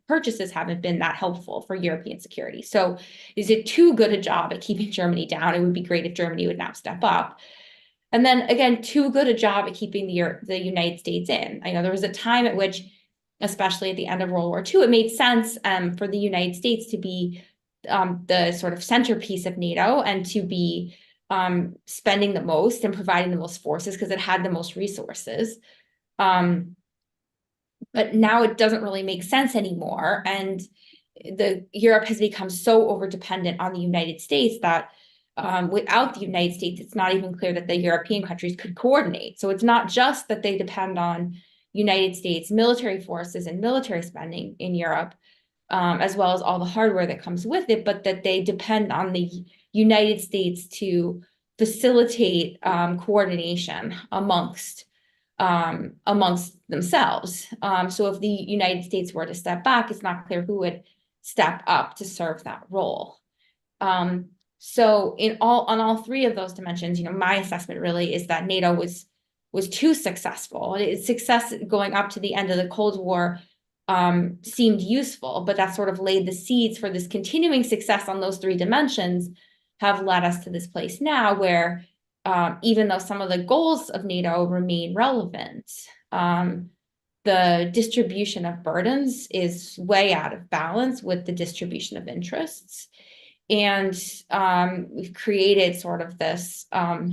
Speaker 4: purchases haven't been that helpful for European security. So is it too good a job at keeping Germany down? It would be great if Germany would now step up. And then again, too good a job at keeping the United States in. I know there was a time at which, especially at the end of World War II, it made sense for the United States to be the sort of centerpiece of NATO and to be spending the most and providing the most forces because it had the most resources. But now it doesn't really make sense anymore. And Europe has become so overdependent on the United States that without the United States, it's not even clear that the European countries could coordinate. So it's not just that they depend on United States military forces and military spending in Europe, as well as all the hardware that comes with it, but that they depend on the United States to facilitate coordination amongst themselves. So if the United States were to step back, it's not clear who would step up to serve that role. So on all three of those dimensions, my assessment really is that NATO was too successful. Its success going up to the end of the Cold War seemed useful, but that sort of laid the seeds for this continuing success on those three dimensions have led us to this place now where even though some of the goals of NATO remain relevant, the distribution of burdens is way out of balance with the distribution of interests. And we've created sort of this like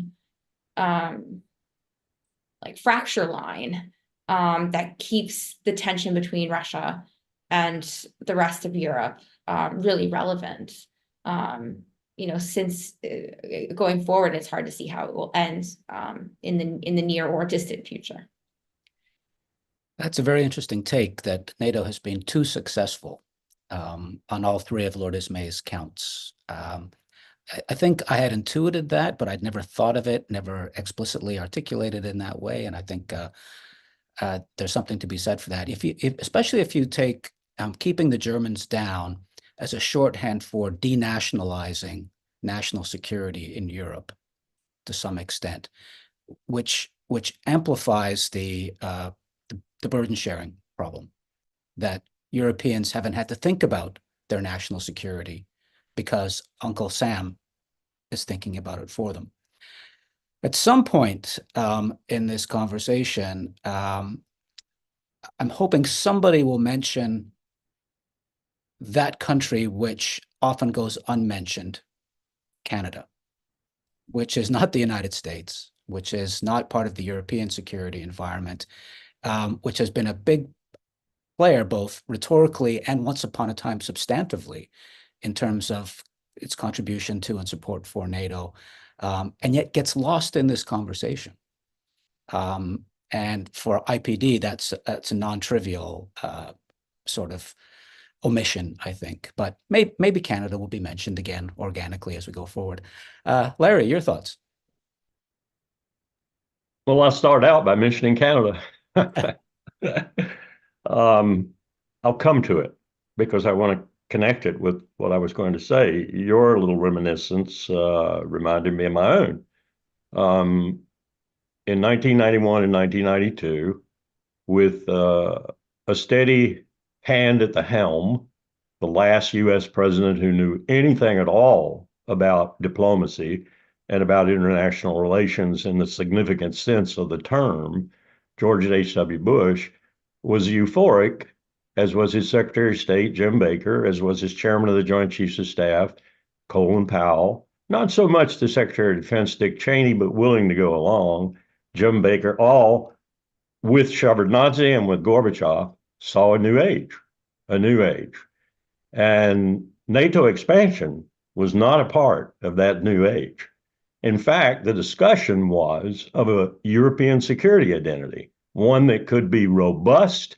Speaker 4: fracture line that keeps the tension between Russia and the rest of Europe really relevant. Since going forward, it's hard to see how it will end in the near or distant future.
Speaker 1: That's a very interesting take that NATO has been too successful on all three of Lord Ismay's counts. I think I had intuited that, but I'd never thought of it, never explicitly articulated in that way. And I think there's something to be said for that. Especially if you take keeping the Germans down as a shorthand for denationalizing national security in Europe to some extent, which amplifies the burden sharing problem that Europeans haven't had to think about their national security because Uncle Sam is thinking about it for them. At some point in this conversation, I'm hoping somebody will mention that country which often goes unmentioned, Canada, which is not the United States, which is not part of the European security environment, which has been a big player both rhetorically and once upon a time substantively in terms of its contribution to and support for NATO, and yet gets lost in this conversation. And for IPD, that's a non-trivial sort of omission, I think. But maybe Canada will be mentioned again organically as we go forward. Larry, your thoughts?
Speaker 5: Well, I'll start out by mentioning Canada. I'll come to it because I want to connect it with what I was going to say. Your little reminiscence reminded me of my own. In 1991 and 1992, with a steady hand at the helm, the last U.S. president who knew anything at all about diplomacy and about international relations in the significant sense of the term, George H.W. Bush, was euphoric, as was his Secretary of State, Jim Baker, as was his Chairman of the Joint Chiefs of Staff, Colin Powell, not so much the Secretary of Defense, Dick Cheney, but willing to go along, Jim Baker, all with Shevardnadze and with Gorbachev, saw a new age, a new age. And NATO expansion was not a part of that new age. In fact, the discussion was of a European security identity, one that could be robust,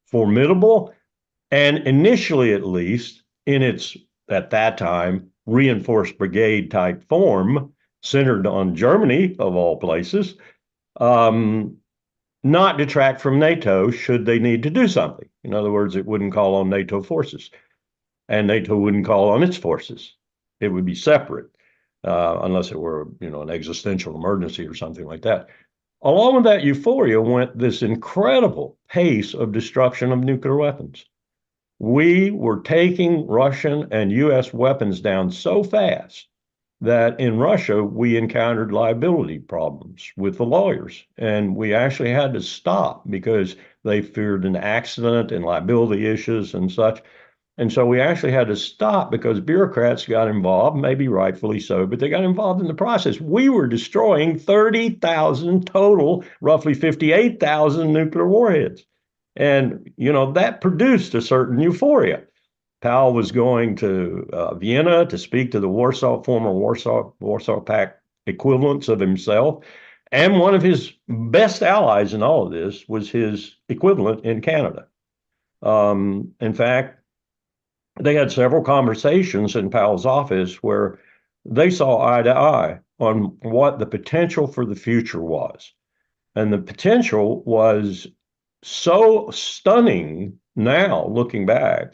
Speaker 5: formidable, and initially, at least, in its, at that time, reinforced brigade type form, centered on Germany, of all places, not detract from NATO should they need to do something. In other words, it wouldn't call on NATO forces, and NATO wouldn't call on its forces. It would be separate, unless it were, an existential emergency or something like that. Along with that euphoria went this incredible pace of destruction of nuclear weapons. We were taking Russian and US weapons down so fast that in Russia, we encountered liability problems with the lawyers. And we actually had to stop because they feared an accident and liability issues and such. And so we actually had to stop because bureaucrats got involved, maybe rightfully so, but they got involved in the process. We were destroying 30,000 total, roughly 58,000 nuclear warheads. And, that produced a certain euphoria. Powell was going to Vienna to speak to the former Warsaw Pact equivalents of himself. And one of his best allies in all of this was his equivalent in Canada. In fact, they had several conversations in Powell's office where they saw eye to eye on what the potential for the future was. And the potential was so stunning now, looking back.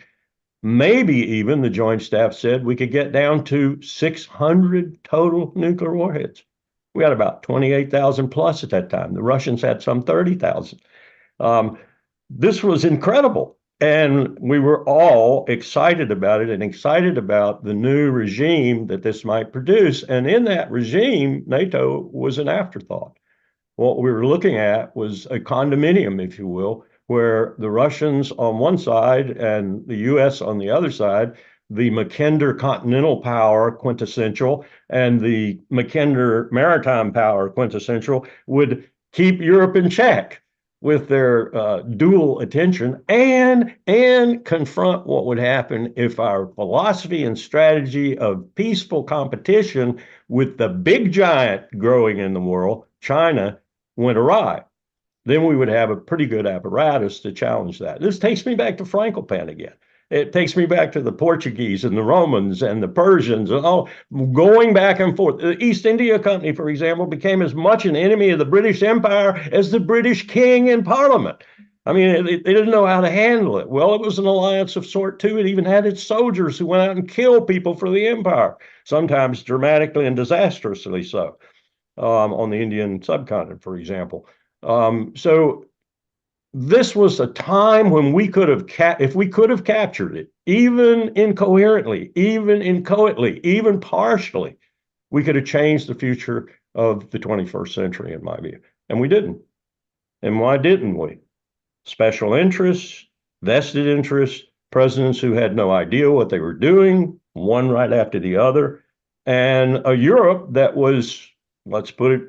Speaker 5: Maybe even the Joint Staff said we could get down to 600 total nuclear warheads. We had about 28,000 plus at that time. The Russians had some 30,000. This was incredible. And we were all excited about it and excited about the new regime that this might produce. And in that regime, NATO was an afterthought. What we were looking at was a condominium, if you will, where the Russians on one side and the US on the other side, the Mackinder continental power quintessential and the Mackinder maritime power quintessential, would keep Europe in check with their dual attention and confront what would happen if our philosophy and strategy of peaceful competition with the big giant growing in the world, China, went awry. Then we would have a pretty good apparatus to challenge that. This takes me back to Frankopan again. It takes me back to the Portuguese and the Romans and the Persians and all going back and forth. The East India Company, for example, became as much an enemy of the British Empire as the British king in Parliament. I mean, they didn't know how to handle it. Well, it was an alliance of sort too. It even had its soldiers who went out and killed people for the empire, sometimes dramatically and disastrously so, on the Indian subcontinent, for example. So this was a time when we could have, if we could have captured it, even incoherently, even inchoately, even partially, we could have changed the future of the 21st century, in my view. And we didn't. And why didn't we? Special interests, vested interests, presidents who had no idea what they were doing, one right after the other, and a Europe that was, let's put it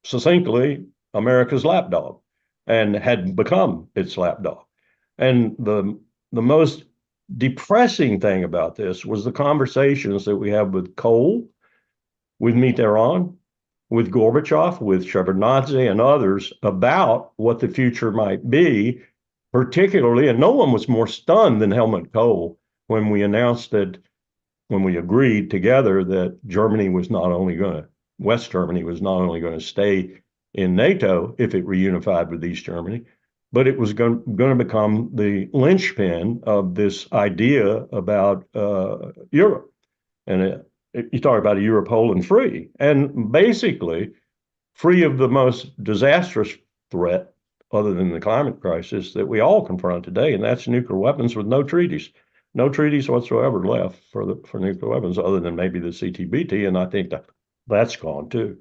Speaker 5: succinctly, America's lapdog, and had become its lapdog. And the most depressing thing about this was the conversations that we have with Kohl, with Mitterrand, with Gorbachev, with Shevardnadze and others about what the future might be, particularly, and no one was more stunned than Helmut Kohl when we announced that, when we agreed together that Germany was not only going to, West Germany was not only going to stay in NATO if it reunified with East Germany, but it was going to become the linchpin of this idea about Europe. And you talk about a Europe whole and free, and basically free of the most disastrous threat other than the climate crisis that we all confront today, and that's nuclear weapons with no treaties. No treaties whatsoever left for nuclear weapons other than maybe the CTBT, and I think that's gone too.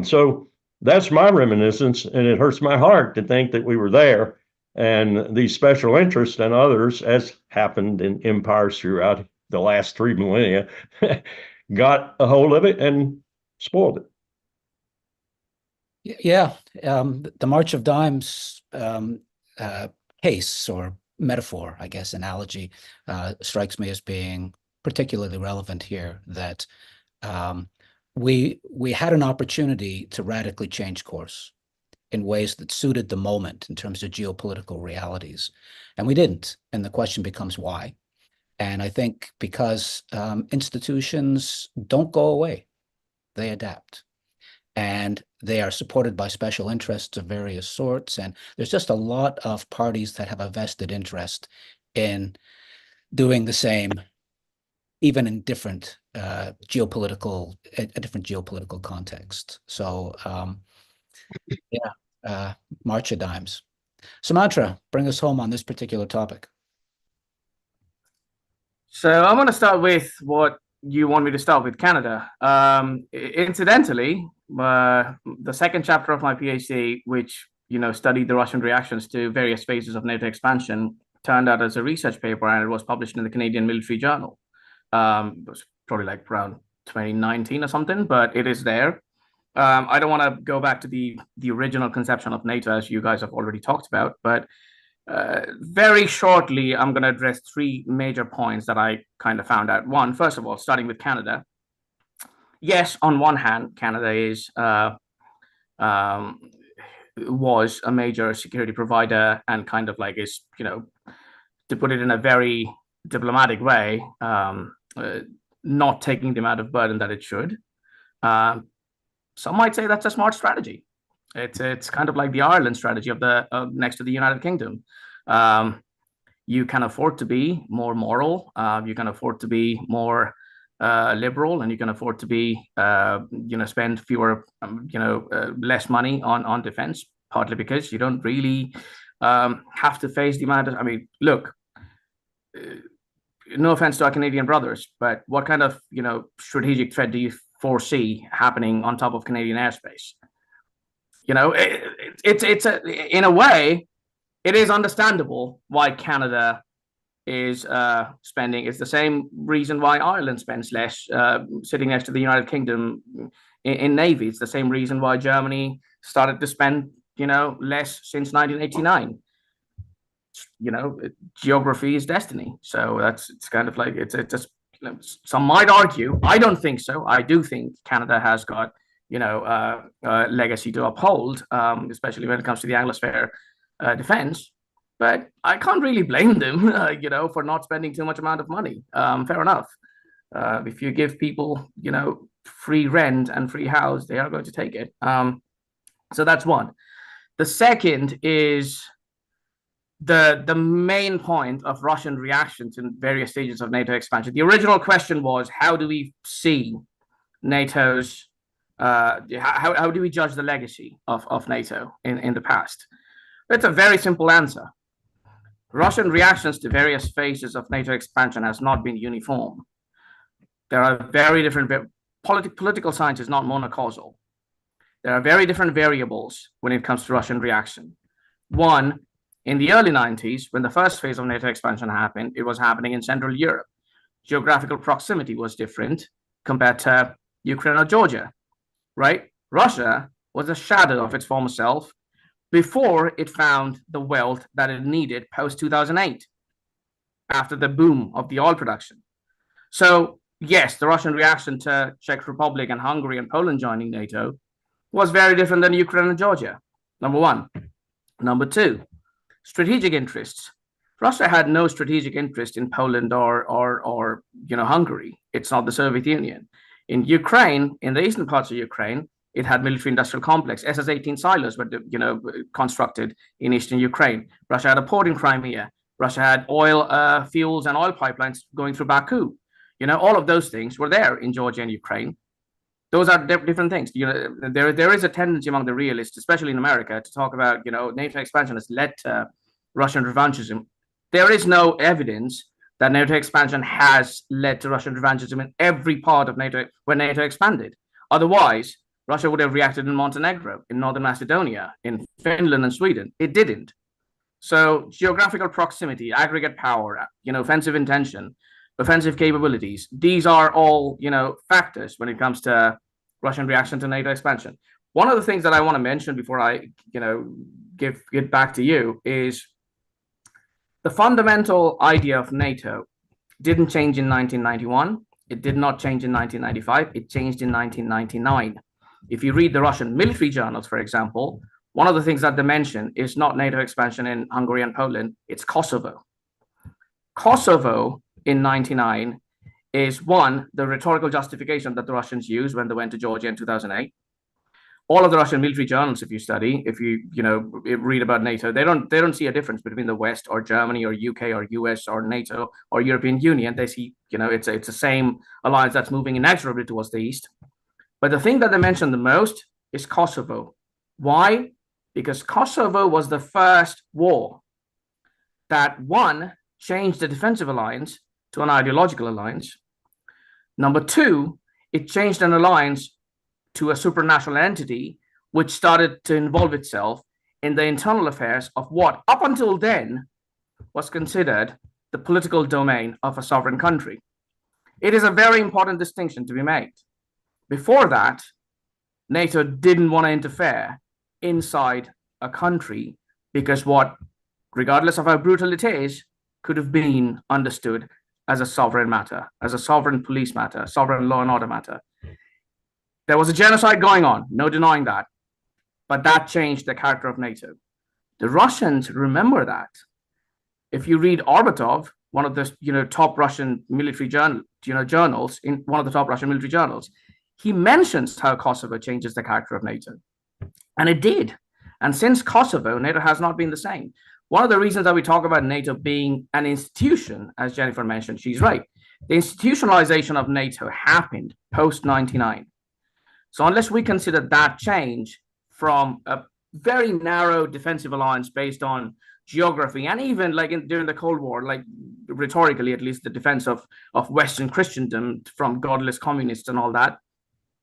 Speaker 5: So that's my reminiscence, and it hurts my heart to think that we were there, and these special interests and others, as happened in empires throughout the last 3 millennia, got a hold of it and spoiled it.
Speaker 1: Yeah, the March of Dimes case or metaphor, I guess, analogy, strikes me as being particularly relevant here, that we had an opportunity to radically change course in ways that suited the moment in terms of geopolitical realities, and we didn't. And the question becomes why. And I think because institutions don't go away, they adapt. And they are supported by special interests of various sorts. And there's just a lot of parties that have a vested interest in doing the same, even in different geopolitical context. So march of dimes. Sumantra, bring us home on this particular topic.
Speaker 2: So I'm going to start with what you want me to start with, Canada. Incidentally, the second chapter of my PhD, which studied the Russian reactions to various phases of NATO expansion, turned out as a research paper, and it was published in the Canadian Military Journal. It was probably like around 2019 or something, but it is there. I don't want to go back to the original conception of NATO, as you guys have already talked about, but very shortly, I'm going to address three major points that I kind of found out. One, first of all, starting with Canada. Yes, on one hand, Canada was a major security provider and kind of like is, to put it in a very diplomatic way, not taking the amount of burden that it should. Some might say that's a smart strategy. It's kind of like the Ireland strategy of next to the United Kingdom. You can afford to be more moral. You can afford to be more liberal, and you can afford to be spend fewer less money on defense. Partly because you don't really have to face the amount of. I mean, look. No offense to our Canadian brothers, but what kind of strategic threat do you foresee happening on top of Canadian airspace? In a way, it is understandable why Canada is spending. It's the same reason why Ireland spends less sitting next to the United Kingdom in Navy. It's the same reason why Germany started to spend less since 1989. Geography is destiny. So it's kind of like it's just some might argue. I don't think so. I do think Canada has got legacy to uphold, especially when it comes to the Anglosphere defense. But I can't really blame them, for not spending too much amount of money. Fair enough. If you give people, free rent and free house, they are going to take it. So that's one. The second is the main point of Russian reaction to various stages of NATO expansion. The original question was, how do we see NATO's how do we judge the legacy of NATO in the past? It's a very simple answer. Russian reactions to various phases of NATO expansion has not been uniform. There are very different. Political science is not monocausal. There are very different variables when it comes to Russian reaction. One, in the early 90s, when the first phase of NATO expansion happened, it was happening in Central Europe. Geographical proximity was different compared to Ukraine or Georgia, right? Russia was a shadow of its former self before it found the wealth that it needed post-2008, after the boom of the oil production. So, yes, the Russian reaction to Czech Republic and Hungary and Poland joining NATO was very different than Ukraine and Georgia, number one. Number two, strategic interests. Russia had no strategic interest in Poland or Hungary. It's not the Soviet Union. In Ukraine, in the eastern parts of Ukraine, it had military-industrial complex. SS-18 silos were constructed in eastern Ukraine. Russia had a port in Crimea. Russia had oil fuels and oil pipelines going through Baku. All of those things were there in Georgia and Ukraine. Those are different things. There is a tendency among the realists, especially in America, to talk about NATO expansion has led to Russian revanchism. There is no evidence that NATO expansion has led to Russian revanchism in every part of NATO when NATO expanded. Otherwise, Russia would have reacted in Montenegro, in Northern Macedonia, in Finland and Sweden. It didn't. So geographical proximity, aggregate power, offensive intention, offensive capabilities, these are all, factors when it comes to Russian reaction to NATO expansion. One of the things that I want to mention before I, get back to you is The fundamental idea of NATO didn't change in 1991. It did not change in 1995. It changed in 1999. If you read the Russian military journals, for example, one of the things that they mention is not NATO expansion in Hungary and Poland, it's Kosovo. Kosovo in 99 is one, the rhetorical justification that the Russians used when they went to Georgia in 2008. All of the Russian military journals, if you study, if you read about NATO, they don't see a difference between the West or Germany or UK or US or NATO or European Union. They see, it's the same alliance that's moving inexorably towards the East. But the thing that they mention the most is Kosovo. Why? Because Kosovo was the first war that, one, changed the defensive alliance to an ideological alliance. Number two, it changed an alliance to a supranational entity, which started to involve itself in the internal affairs of what, up until then, was considered the political domain of a sovereign country. It is a very important distinction to be made. Before that, NATO didn't want to interfere inside a country because what, regardless of how brutal it is, could have been understood as a sovereign matter, as a sovereign police matter, sovereign law and order matter. There was a genocide going on, no denying that, but that changed the character of NATO. The Russians remember that. If you read Arbatov, one of the top Russian military journals, in one of the top Russian military journals, he mentions how Kosovo changes the character of NATO, and it did. And since Kosovo, NATO has not been the same. One of the reasons that we talk about NATO being an institution, as Jennifer mentioned, she's right. The institutionalization of NATO happened post-99. So unless we consider that change from a very narrow defensive alliance based on geography, and even during the Cold War, like rhetorically, at least the defense of Western Christendom from godless communists and all that,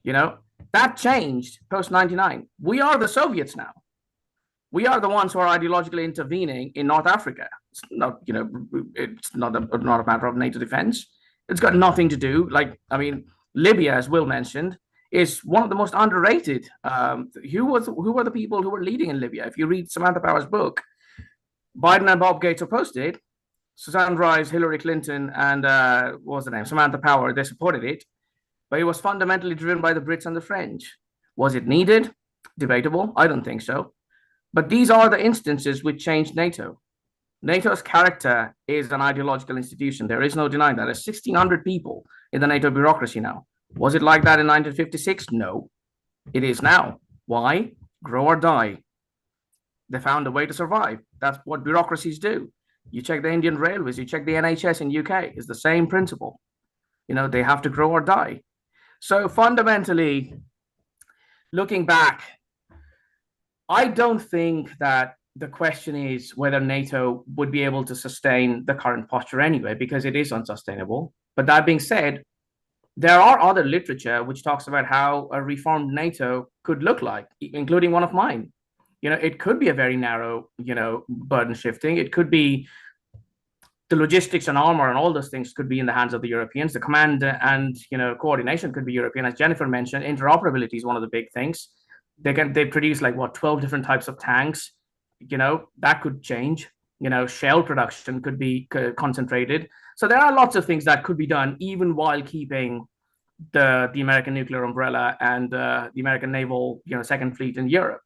Speaker 2: that changed post-99. We are the Soviets now. We are the ones who are ideologically intervening in North Africa. It's not, it's not a matter of NATO defense. It's got nothing to do. Libya, as Will mentioned, is one of the most underrated. Who were the people who were leading in Libya? If you read Samantha Power's book, Biden and Bob Gates opposed it. Susan Rice, Hillary Clinton, and what was the name? Samantha Power, they supported it. But it was fundamentally driven by the Brits and the French. Was it needed? Debatable. I don't think so. But these are the instances which changed NATO. NATO's character is an ideological institution. There is no denying that. There's 1,600 people in the NATO bureaucracy now. Was it like that in 1956? No. It is now. Why? Grow or die. They found a way to survive. That's what bureaucracies do. You check the Indian Railways, you check the NHS in UK, it's the same principle. They have to grow or die. So fundamentally, looking back, I don't think that the question is whether NATO would be able to sustain the current posture anyway, because it is unsustainable. But that being said, there are other literature which talks about how a reformed NATO could look like, including one of mine. It could be a very narrow, burden shifting. It could be the logistics and armor and all those things could be in the hands of the Europeans. The command and coordination could be European. As Jennifer mentioned, interoperability is one of the big things. They produce 12 different types of tanks. That could change. Shell production could be concentrated. So there are lots of things that could be done, even while keeping the American nuclear umbrella and the American naval, Second Fleet in Europe.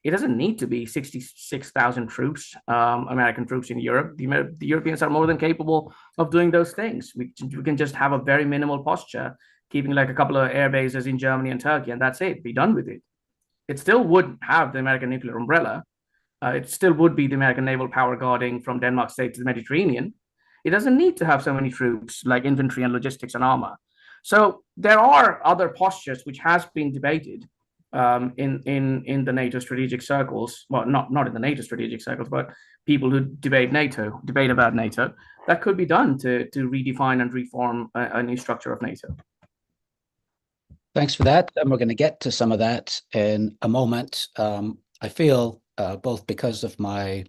Speaker 2: It doesn't need to be 66,000 troops, American troops in Europe. The Europeans are more than capable of doing those things. We can just have a very minimal posture, keeping a couple of air bases in Germany and Turkey, and that's it. Be done with it. It still would have the American nuclear umbrella. It still would be the American naval power guarding from Denmark Strait to the Mediterranean. It doesn't need to have so many troops like infantry and logistics and armor. So there are other postures which has been debated in the NATO strategic circles. Well, not in the NATO strategic circles, but people who debate about NATO, that could be done to redefine and reform a new structure of NATO.
Speaker 1: Thanks for that. And we're going to get to some of that in a moment. I feel both because of my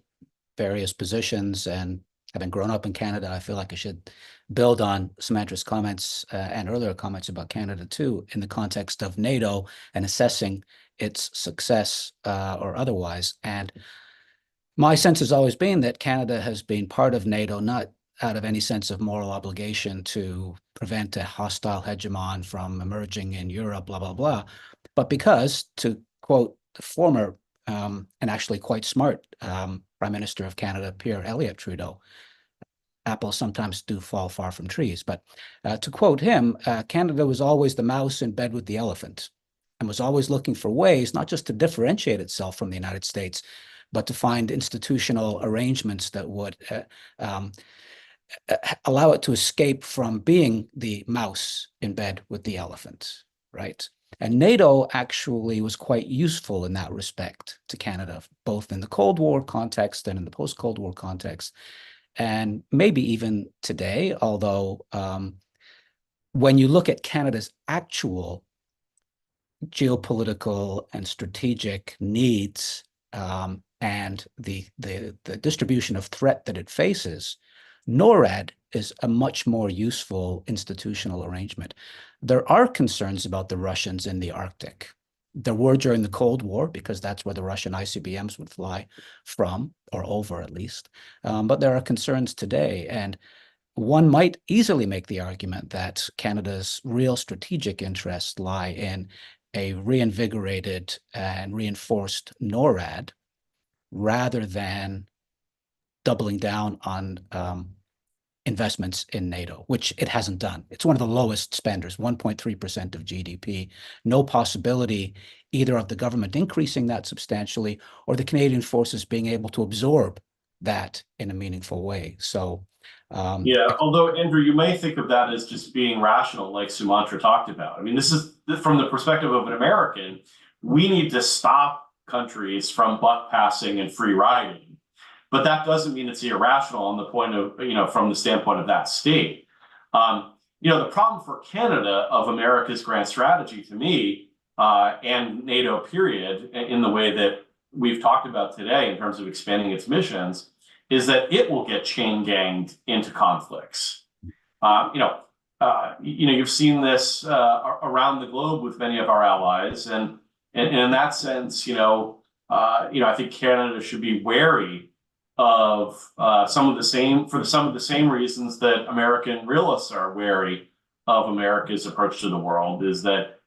Speaker 1: various positions and having grown up in Canada, I feel like I should build on Samantha's comments and earlier comments about Canada too, in the context of NATO and assessing its success or otherwise. And My sense has always been that Canada has been part of NATO, not out of any sense of moral obligation to prevent a hostile hegemon from emerging in Europe, blah, blah, blah, but because, to quote the former and actually quite smart Prime Minister of Canada, Pierre Elliott Trudeau, apples sometimes do fall far from trees, but to quote him, Canada was always the mouse in bed with the elephant and was always looking for ways not just to differentiate itself from the United States, but to find institutional arrangements that would allow it to escape from being the mouse in bed with the elephant, right? And NATO actually was quite useful in that respect to Canada, both in the Cold War context and in the post-Cold War context, and maybe even today, although when you look at Canada's actual geopolitical and strategic needs and the distribution of threat that it faces, NORAD is a much more useful institutional arrangement. There are concerns about the Russians in the Arctic. There were during the Cold War, because that's where the Russian ICBMs would fly from, or over at least. But there are concerns today. And one might easily make the argument that Canada's real strategic interests lie in a reinvigorated and reinforced NORAD rather than doubling down on investments in NATO, which it hasn't done. It's one of the lowest spenders, 1.3% of GDP. No possibility either of the government increasing that substantially or the Canadian forces being able to absorb that in a meaningful way. So
Speaker 3: yeah, although Andrew, you may think of that as just being rational, like Sumantra talked about. I mean, this is from the perspective of an American. We need to stop countries from buck passing and free riding. But that doesn't mean it's irrational on the point of, from the standpoint of that state. The problem for Canada of America's grand strategy to me and NATO period, in the way that we've talked about today in terms of expanding its missions, is that it will get chain ganged into conflicts. You've seen this around the globe with many of our allies. And in that sense, I think Canada should be wary of some of the same reasons that American realists are wary of America's approach to the world. Is that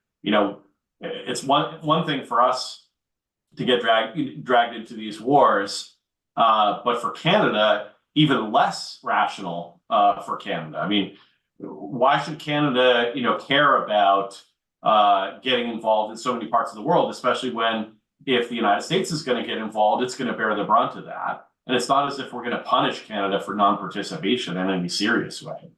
Speaker 3: it's one thing for us to get dragged into these wars, but for Canada, even less rational for Canada. I mean, why should Canada care about getting involved in so many parts of the world, especially when if the United States is going to get involved, it's going to bear the brunt of that. And it's not as if we're going to punish Canada for non-participation in any serious way.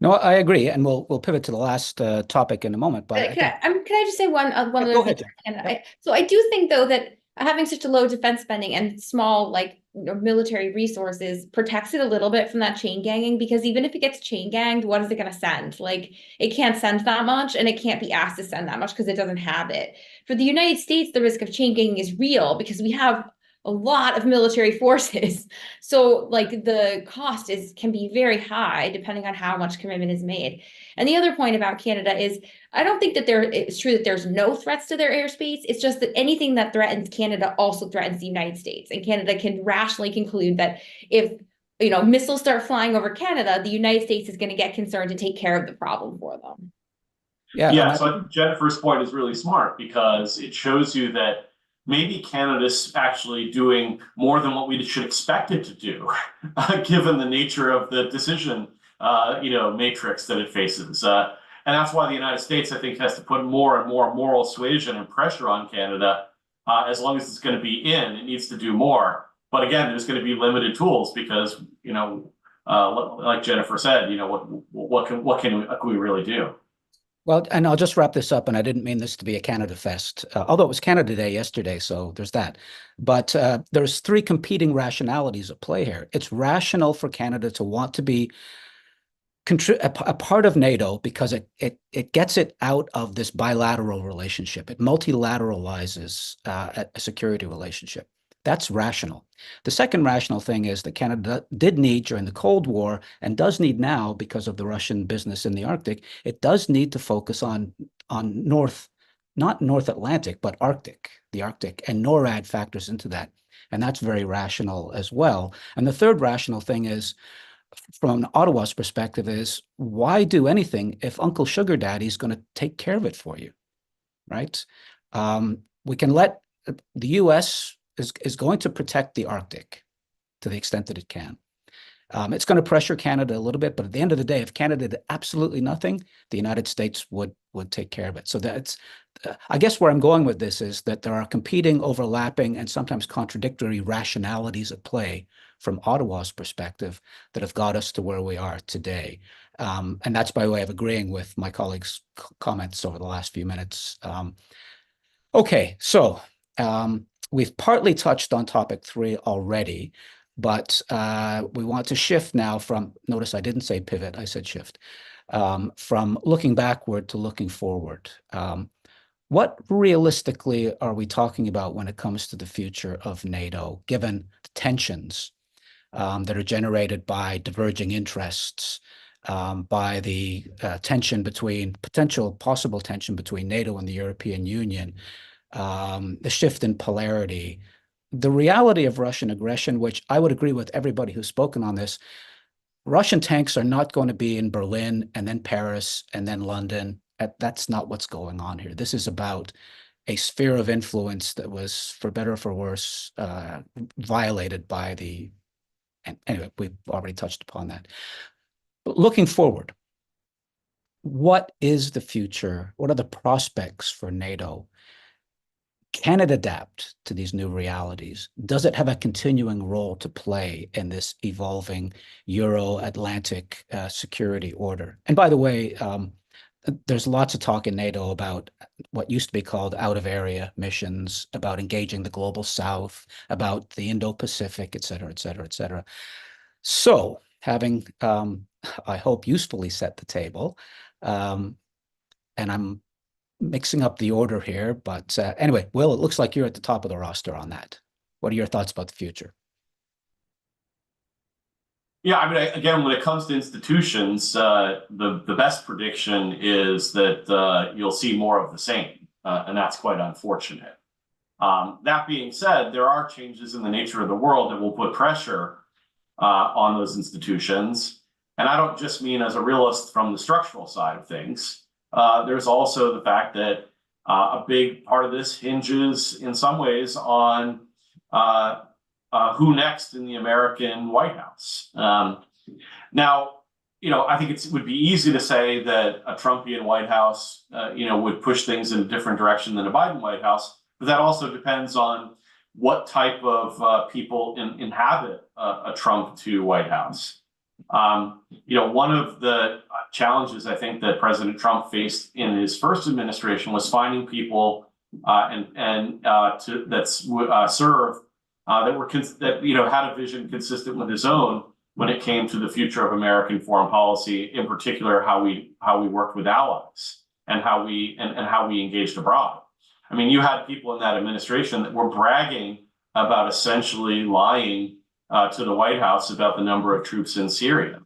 Speaker 1: No, I agree, and we'll pivot to the last topic in a moment. But
Speaker 4: can I just say one other
Speaker 1: go
Speaker 4: thing?
Speaker 1: ahead,
Speaker 4: So I do think, though, that having such a low defense spending and small military resources protects it a little bit from that chain ganging, because even if it gets chain ganged, what is it going to send? It can't send that much, and it can't be asked to send that much because it doesn't have it. For the United States, the risk of chain ganging is real because we have a lot of military forces. So the cost can be very high depending on how much commitment is made. And the other point about Canada is I don't think that it's true that there's no threats to their airspace. It's just that anything that threatens Canada also threatens the United States. And Canada can rationally conclude that if missiles start flying over Canada, the United States is going to get concerned and take care of the problem for them.
Speaker 3: Yeah. So I think Jennifer's point is really smart because it shows you that maybe Canada's actually doing more than what we should expect it to do, given the nature of the decision, matrix that it faces. And that's why the United States, I think, has to put more and more moral suasion and pressure on Canada. As long as it's going to be in, it needs to do more. But again, there's going to be limited tools because, like Jennifer said, what can we really do?
Speaker 1: Well, and I'll just wrap this up, and I didn't mean this to be a Canada Fest, although it was Canada Day yesterday, so there's that. But there's three competing rationalities at play here. It's rational for Canada to want to be a part of NATO because it gets it out of this bilateral relationship. It multilateralizes a security relationship. That's rational. The second rational thing is that Canada did need during the Cold War and does need now because of the Russian business in the Arctic. It does need to focus on North not North Atlantic, but Arctic, the Arctic, and NORAD factors into that. And that's very rational as well. And the third rational thing is, from Ottawa's perspective, is why do anything if Uncle Sugar Daddy is going to take care of it for you, right? We can let the U.S. is going to protect the Arctic to the extent that it can. It's going to pressure Canada a little bit, but at the end of the day, if Canada did absolutely nothing, the United States would take care of it. So that's, I guess where I'm going with this is that there are competing, overlapping, and sometimes contradictory rationalities at play from Ottawa's perspective that have got us to where we are today. And that's by way of agreeing with my colleagues' comments over the last few minutes. Okay, so we've partly touched on topic 3 already, but we want to shift now from, notice I didn't say pivot, I said shift, from looking backward to looking forward. What realistically are we talking about when it comes to the future of NATO, given the tensions that are generated by diverging interests, by the possible tension between NATO and the European Union, the shift in polarity, the reality of Russian aggression, which I would agree with everybody who's spoken on this. Russian tanks are not going to be in Berlin and then Paris and then London. That's not what's going on here. This is about a sphere of influence that was, for better or for worse, violated by the, and anyway, we've already touched upon that. But looking forward, what is the future? What are the prospects for NATO? Can it adapt to these new realities? Does it have a continuing role to play in this evolving Euro-Atlantic security order? And by the way, there's lots of talk in NATO about what used to be called out-of-area missions, about engaging the global south, about the Indo-Pacific, et cetera, et cetera, et cetera. So having, I hope, usefully set the table, and I'm mixing up the order here, but anyway, Will, it looks like you're at the top of the roster on that. What are your thoughts about the future?
Speaker 3: Yeah, I mean, again, when it comes to institutions, the best prediction is that you'll see more of the same, and that's quite unfortunate. That being said, there are changes in the nature of the world that will put pressure on those institutions. And I don't just mean as a realist from the structural side of things. There's also the fact that a big part of this hinges in some ways on who next in the American White House. Now, I think it would be easy to say that a Trumpian White House, would push things in a different direction than a Biden White House, but that also depends on what type of people inhabit a Trump to White House. One of the challenges I think that President Trump faced in his first administration was finding people that serve that had a vision consistent with his own when it came to the future of American foreign policy, in particular how we worked with allies and how we engaged abroad. I mean, you had people in that administration that were bragging about essentially lying to the White House about the number of troops in Syria.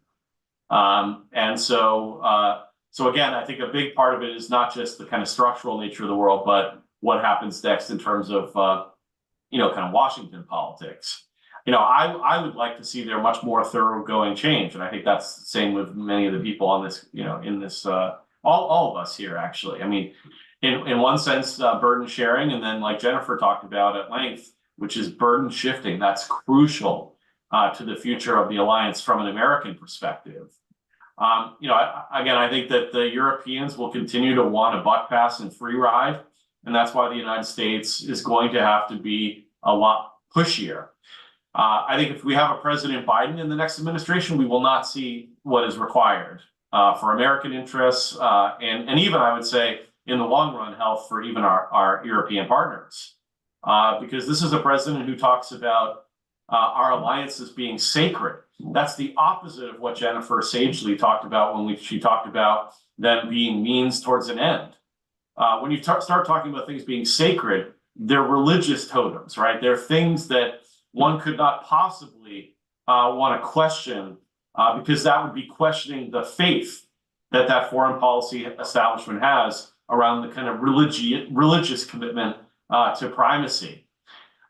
Speaker 3: So again, I think a big part of it is not just the kind of structural nature of the world, but what happens next in terms of, kind of Washington politics. I would like to see there much more thoroughgoing change. And I think that's the same with many of the people on this, in this, all of us here, actually. I mean, in one sense, burden sharing, and then like Jennifer talked about at length, which is burden shifting. That's crucial to the future of the alliance from an American perspective. I think that the Europeans will continue to want a buck pass and free ride, and that's why the United States is going to have to be a lot pushier. I think if we have a President Biden in the next administration, we will not see what is required for American interests, and even, I would say, in the long run, health for even our European partners. Because this is a president who talks about our alliances being sacred. That's the opposite of what Jennifer sagely talked about when she talked about them being means towards an end. When you start talking about things being sacred, they're religious totems, right? They're things that one could not possibly want to question because that would be questioning the faith that foreign policy establishment has around the kind of religious commitment to primacy.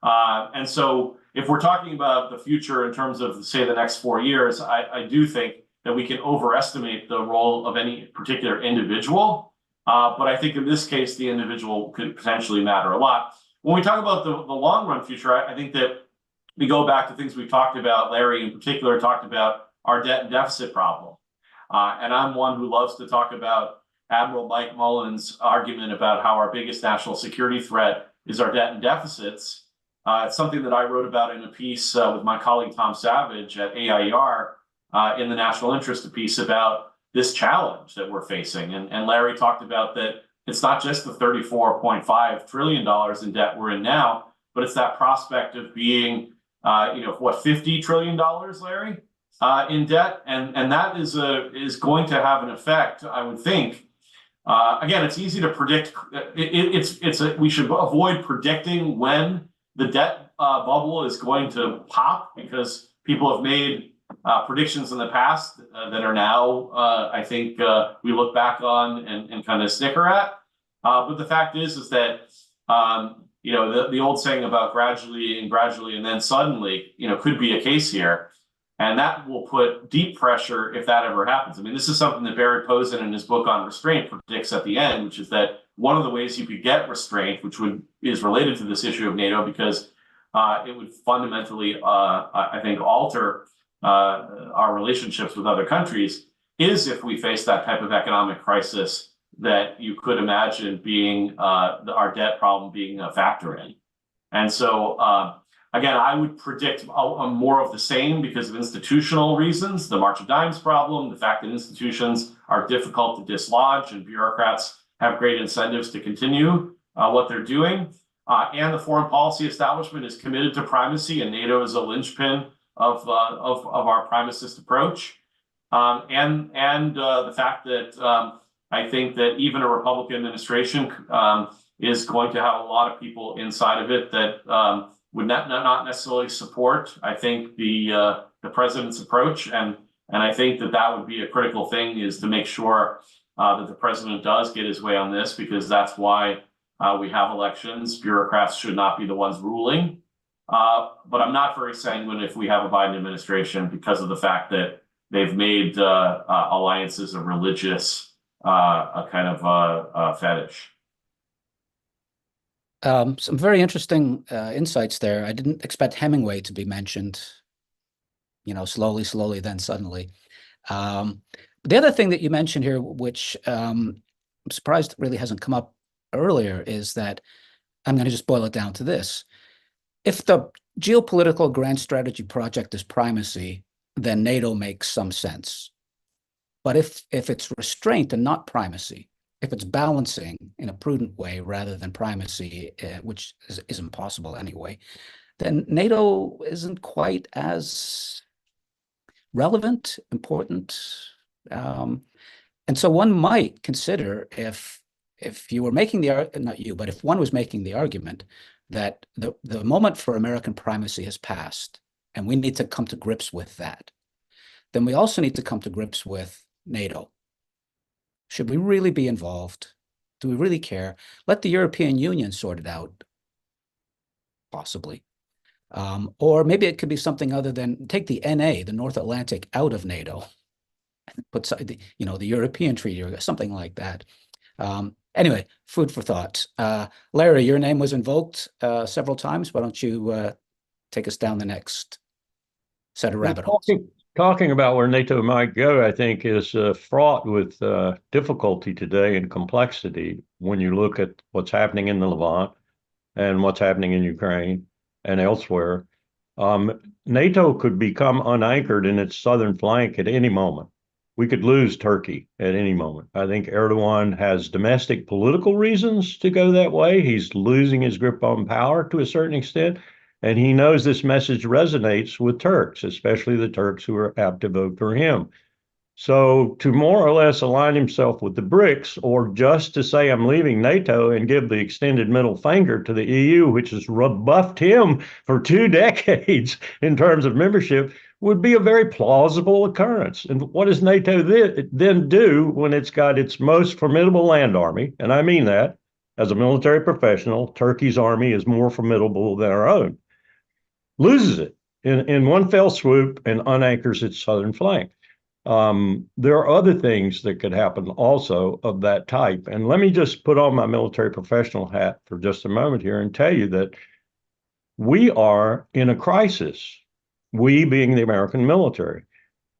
Speaker 3: And so if we're talking about the future in terms of, say, the next 4 years, I do think that we can overestimate the role of any particular individual. But I think in this case, the individual could potentially matter a lot. When we talk about the long run future, I think that we go back to things we've talked about. Larry in particular talked about our debt and deficit problem. And I'm one who loves to talk about Admiral Mike Mullen's argument about how our biggest national security threat is our debt and deficits. It's something that I wrote about in a piece with my colleague Tom Savage at AIER in the national interest piece about this challenge that we're facing. And Larry talked about that it's not just the $34.5 trillion in debt we're in now, but it's that prospect of being, $50 trillion, Larry, in debt. And that is going to have an effect, I would think. Again, it's easy to predict. We should avoid predicting when the debt bubble is going to pop, because people have made predictions in the past that are now, I think, we look back on and kind of snicker at. But the fact is that, the old saying about gradually and then suddenly, could be a case here. And that will put deep pressure if that ever happens. I mean, this is something that Barry Posen in his book on restraint predicts at the end, which is that one of the ways you could get restraint, which is related to this issue of NATO, because it would fundamentally, I think, alter our relationships with other countries, is if we face that type of economic crisis that you could imagine being our debt problem being a factor in. And so, again, I would predict more of the same because of institutional reasons, the March of Dimes problem, the fact that institutions are difficult to dislodge and bureaucrats have great incentives to continue what they're doing. And the foreign policy establishment is committed to primacy, and NATO is a linchpin of our primacist approach. And the fact that I think that even a Republican administration is going to have a lot of people inside of it that would not necessarily support, I think, the president's approach. And I think that would be a critical thing, is to make sure that the president does get his way on this, because that's why we have elections. Bureaucrats should not be the ones ruling. But I'm not very sanguine if we have a Biden administration, because of the fact that they've made alliances a religious a kind of fetish.
Speaker 1: Some very interesting insights there. I didn't expect Hemingway to be mentioned, slowly, then suddenly. The other thing that you mentioned here, which I'm surprised really hasn't come up earlier, is that I'm going to just boil it down to this. If the geopolitical grand strategy project is primacy, then NATO makes some sense. But if it's restraint and not primacy, if it's balancing in a prudent way rather than primacy, which is impossible anyway, then NATO isn't quite as relevant, important. And so one might consider, if you were making not you, but if one was making the argument that the moment for American primacy has passed, and we need to come to grips with that, then we also need to come to grips with NATO. Should we really be involved? Do we really care? Let the European Union sort it out, possibly. Or maybe it could be something other than take the NA, the North Atlantic, out of NATO, put the European Treaty or something like that. Anyway, food for thought. Larry, your name was invoked several times. Why don't you take us down the next set of rabbit holes?
Speaker 5: Talking about where NATO might go, I think, is fraught with difficulty today and complexity when you look at what's happening in the Levant and what's happening in Ukraine and elsewhere. NATO could become unanchored in its southern flank at any moment. We could lose Turkey at any moment. I think Erdogan has domestic political reasons to go that way. He's losing his grip on power to a certain extent. And he knows this message resonates with Turks, especially the Turks who are apt to vote for him. So to more or less align himself with the BRICS, or just to say I'm leaving NATO and give the extended middle finger to the EU, which has rebuffed him for 2 decades in terms of membership, would be a very plausible occurrence. And what does NATO then do when it's got its most formidable land army? And I mean that as a military professional, Turkey's army is more formidable than our own. Loses it in one fell swoop and unanchors its southern flank. There are other things that could happen also of that type. And let me just put on my military professional hat for just a moment here and tell you that we are in a crisis, we being the American military.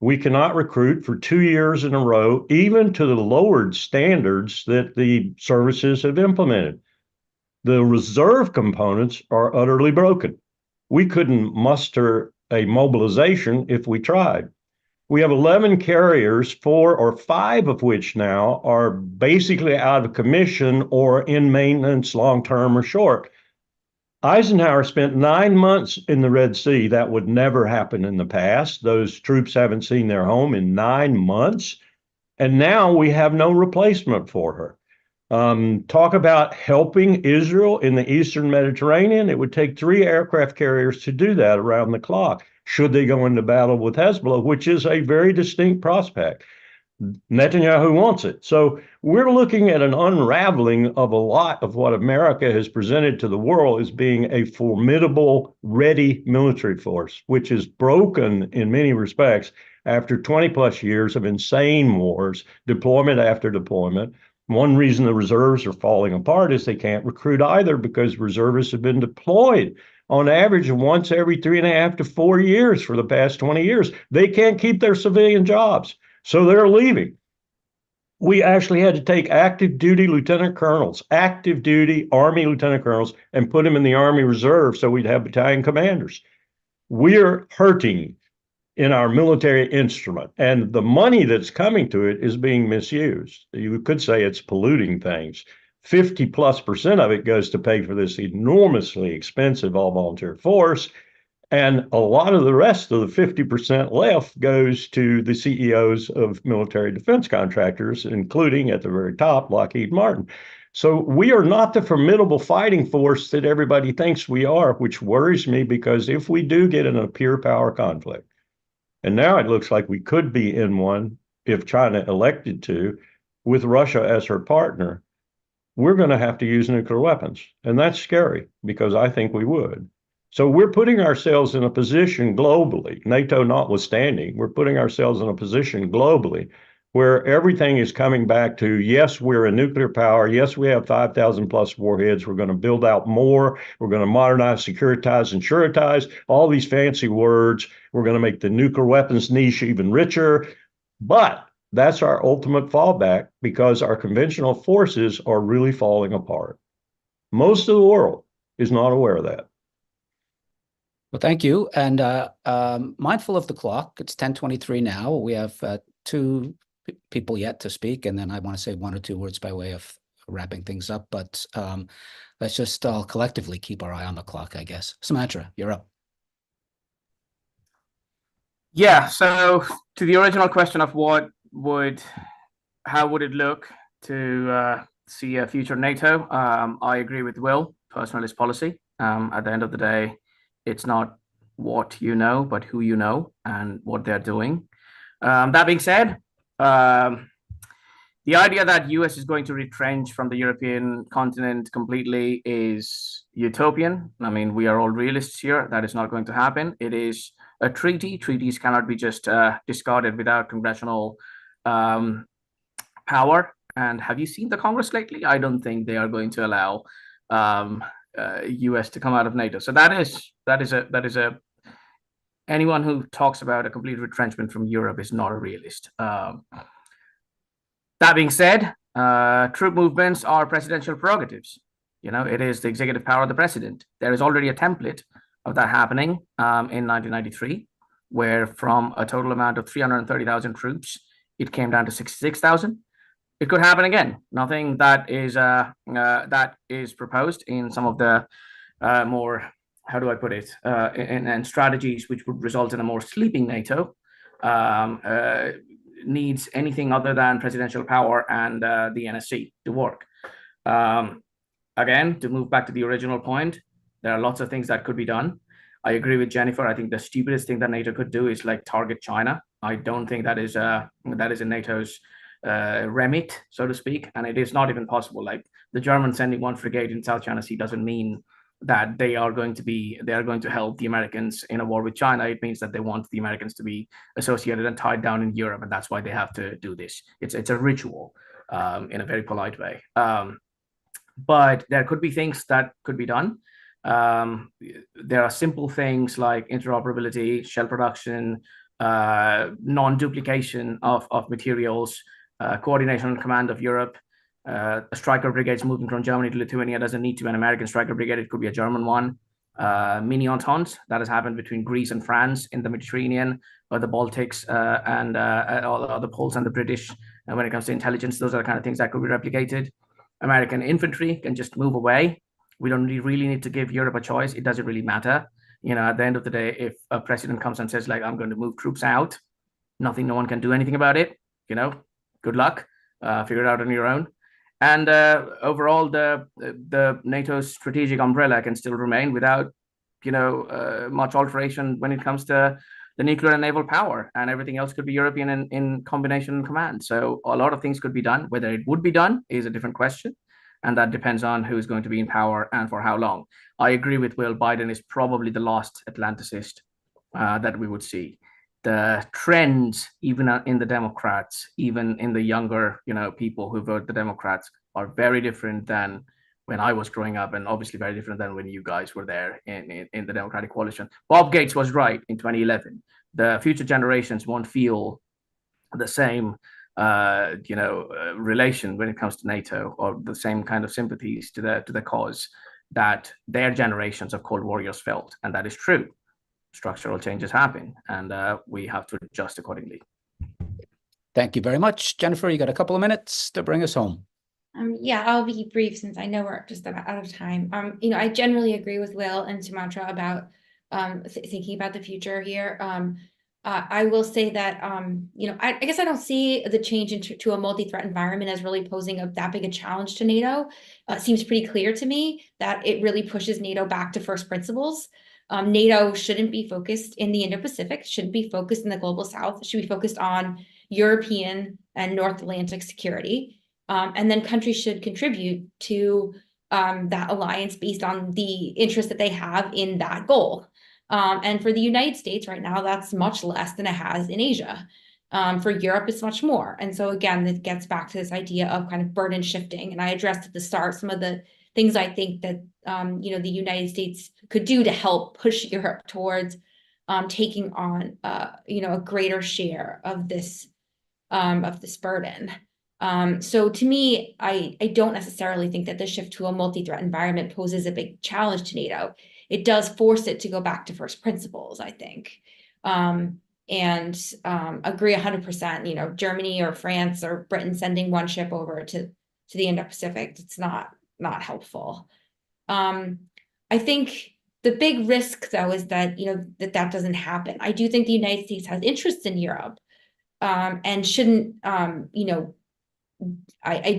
Speaker 5: We cannot recruit for 2 years in a row, even to the lowered standards that the services have implemented. The reserve components are utterly broken. We couldn't muster a mobilization if we tried. We have 11 carriers, 4 or 5 of which now are basically out of commission or in maintenance, long-term or short. Eisenhower spent 9 months in the Red Sea. That would never happen in the past. Those troops haven't seen their home in 9 months. And now we have no replacement for her. Talk about helping Israel in the Eastern Mediterranean. It would take 3 aircraft carriers to do that around the clock, should they go into battle with Hezbollah, which is a very distinct prospect. Netanyahu wants it. So we're looking at an unraveling of a lot of what America has presented to the world as being a formidable, ready military force, which is broken in many respects after 20 plus years of insane wars, deployment after deployment. One reason the reserves are falling apart is they can't recruit either, because reservists have been deployed on average once every 3.5 to 4 years for the past 20 years. They can't keep their civilian jobs, so they're leaving. We actually had to take active duty lieutenant colonels, active duty Army lieutenant colonels, and put them in the Army Reserve so we'd have battalion commanders. We're hurting in our military instrument, and the money that's coming to it is being misused. You could say it's polluting things. 50+% of it goes to pay for this enormously expensive all-volunteer force, and a lot of the rest of the 50% left goes to the CEOs of military defense contractors, including at the very top, Lockheed Martin. So we are not the formidable fighting force that everybody thinks we are, which worries me, because if we do get in a pure power conflict, and now it looks like we could be in one if China elected to, with Russia as her partner, we're going to have to use nuclear weapons. And that's scary, because I think we would. So we're putting ourselves in a position globally, NATO notwithstanding, we're putting ourselves in a position globally where everything is coming back to, yes, we're a nuclear power. Yes, we have 5,000 plus warheads. We're going to build out more. We're going to modernize, securitize, and suretize, all these fancy words. We're going to make the nuclear weapons niche even richer. But that's our ultimate fallback, because our conventional forces are really falling apart. Most of the world is not aware of that.
Speaker 1: Well, thank you. And mindful of the clock, it's 10:23 now. We have 2 people yet to speak, and then I want to say 1 or 2 words by way of wrapping things up. But let's just all collectively keep our eye on the clock, I guess. Sumatra, you're up.
Speaker 2: Yeah, so to the original question of how would it look to see a future NATO, I agree with Will. Personalist policy. At the end of the day, it's not what you know, but who you know and what they're doing. That being said, the idea that US is going to retrench from the European continent completely is utopian. I mean, we are all realists here. That is not going to happen. It is a treaty. Treaties cannot be just discarded without congressional power. And have you seen the Congress lately? I don't think they are going to allow US to come out of NATO. So that is a anyone who talks about a complete retrenchment from Europe is not a realist. That being said, troop movements are presidential prerogatives. You know, it is the executive power of the president. There is already a template of that happening in 1993, where from a total amount of 330,000 troops, it came down to 66,000. It could happen again. Nothing that is proposed in some of the more, how do I put it, and strategies which would result in a more sleeping NATO. needs anything other than presidential power and the NSC to work. Again, to move back to the original point, there are lots of things that could be done. I agree with Jennifer. I think the stupidest thing that NATO could do is like target China. I don't think that is in NATO's remit, so to speak, and it is not even possible. Like the Germans sending one frigate in South China Sea doesn't mean that they are going to help the Americans in a war with China. It means that they want the Americans to be associated and tied down in Europe, and that's why they have to do this. It's a ritual in a very polite way. But there could be things that could be done. There are simple things like interoperability, shell production, non-duplication of materials, coordination and command of Europe. A striker brigades moving from Germany to Lithuania doesn't need to be an American striker brigade. It could be a German one. Mini entente that has happened between Greece and France in the Mediterranean, or the Baltics, and all the Poles and the British. And when it comes to intelligence, those are the kind of things that could be replicated. American infantry can just move away. We don't really need to give Europe a choice. It doesn't really matter. At the end of the day, if a president comes and says, like, I'm going to move troops out, no one can do anything about it. Good luck. Figure it out on your own. And overall, the NATO's strategic umbrella can still remain without, much alteration when it comes to the nuclear and naval power, and everything else could be European in combination and command. So a lot of things could be done. Whether it would be done is a different question, and that depends on who's going to be in power and for how long. I agree with Will. Biden is probably the last Atlanticist that we would see. The trends, even in the Democrats, even in the younger, people who vote the Democrats, are very different than when I was growing up, and obviously very different than when you guys were there in the Democratic coalition. Bob Gates was right in 2011. The future generations won't feel the same, relation when it comes to NATO, or the same kind of sympathies to the cause that their generations of Cold Warriors felt, and that is true. Structural changes happen, and we have to adjust accordingly.
Speaker 1: Thank you very much. Jennifer, you got a couple of minutes to bring us home.
Speaker 4: Yeah, I'll be brief since I know we're just about out of time. I generally agree with Will and Sumatra about thinking about the future here. I will say that, I guess I don't see the change into a multi-threat environment as really posing that big a challenge to NATO. It seems pretty clear to me that it really pushes NATO back to first principles. NATO shouldn't be focused in the Indo-Pacific, shouldn't be focused in the global South, it should be focused on European and North Atlantic security. And then countries should contribute to that alliance based on the interest that they have in that goal. And for the United States right now, that's much less than it has in Asia. For Europe, it's much more. And so again, it gets back to this idea of kind of burden shifting. And I addressed at the start some of the things I think that the United States could do to help push Europe towards taking on a greater share of this burden. So to me, I don't necessarily think that the shift to a multi-threat environment poses a big challenge to NATO. It does force it to go back to first principles, I think. And agree 100%, Germany or France or Britain sending one ship over to the Indo-Pacific, it's not helpful. I think the big risk, though, is that, that doesn't happen. I do think the United States has interests in Europe and shouldn't, I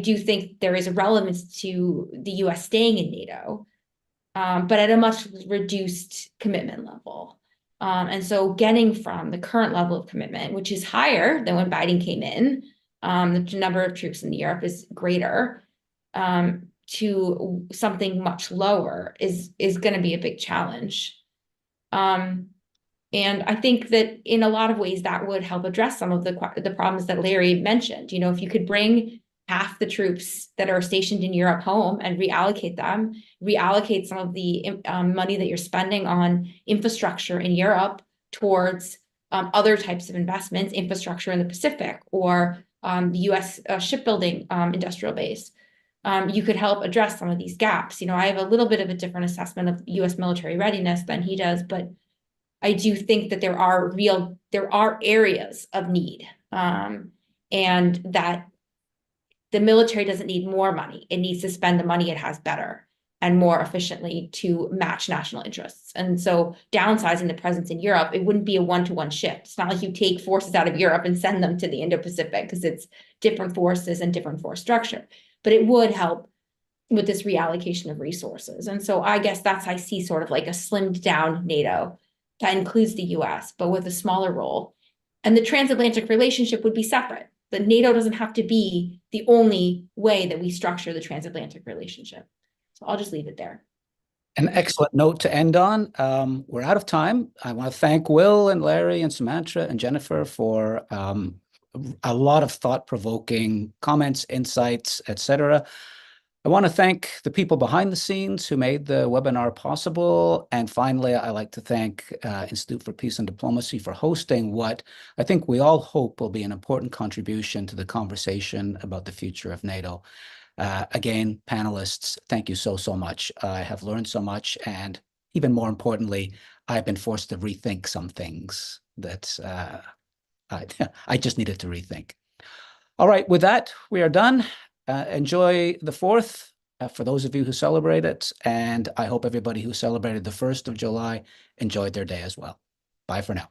Speaker 4: do think there is a relevance to the US staying in NATO, but at a much reduced commitment level. And so getting from the current level of commitment, which is higher than when Biden came in, the number of troops in Europe is greater, to something much lower is going to be a big challenge. And I think that in a lot of ways that would help address some of the problems that Larry mentioned. If you could bring half the troops that are stationed in Europe home and reallocate some of the money that you're spending on infrastructure in Europe towards other types of investments, infrastructure in the Pacific, or the US shipbuilding industrial base, you could help address some of these gaps. I have a little bit of a different assessment of US military readiness than he does, but I do think that there are areas of need, and that the military doesn't need more money. It needs to spend the money it has better. and more efficiently to match national interests. And so downsizing the presence in Europe, it wouldn't be a one-to-one shift. It's not like you take forces out of Europe and send them to the Indo-Pacific, because it's different forces and different force structure. But it would help with this reallocation of resources. And so I guess that's, I see sort of like a slimmed down NATO that includes the US, but with a smaller role. And the transatlantic relationship would be separate. The NATO doesn't have to be the only way that we structure the transatlantic relationship. So I'll just leave it there.
Speaker 1: An excellent note to end on. We're out of time. I want to thank Will and Larry and Samantha and Jennifer for a lot of thought-provoking comments, insights, etc. I want to thank the people behind the scenes who made the webinar possible. And finally, I like to thank Institute for Peace and Diplomacy for hosting what I think we all hope will be an important contribution to the conversation about the future of NATO. Again, panelists, thank you so much. I have learned so much, and even more importantly, I've been forced to rethink some things that I just needed to rethink. All right, with that, we are done. Enjoy the 4th for those of you who celebrate it, and I hope everybody who celebrated the 1st of July enjoyed their day as well. Bye for now.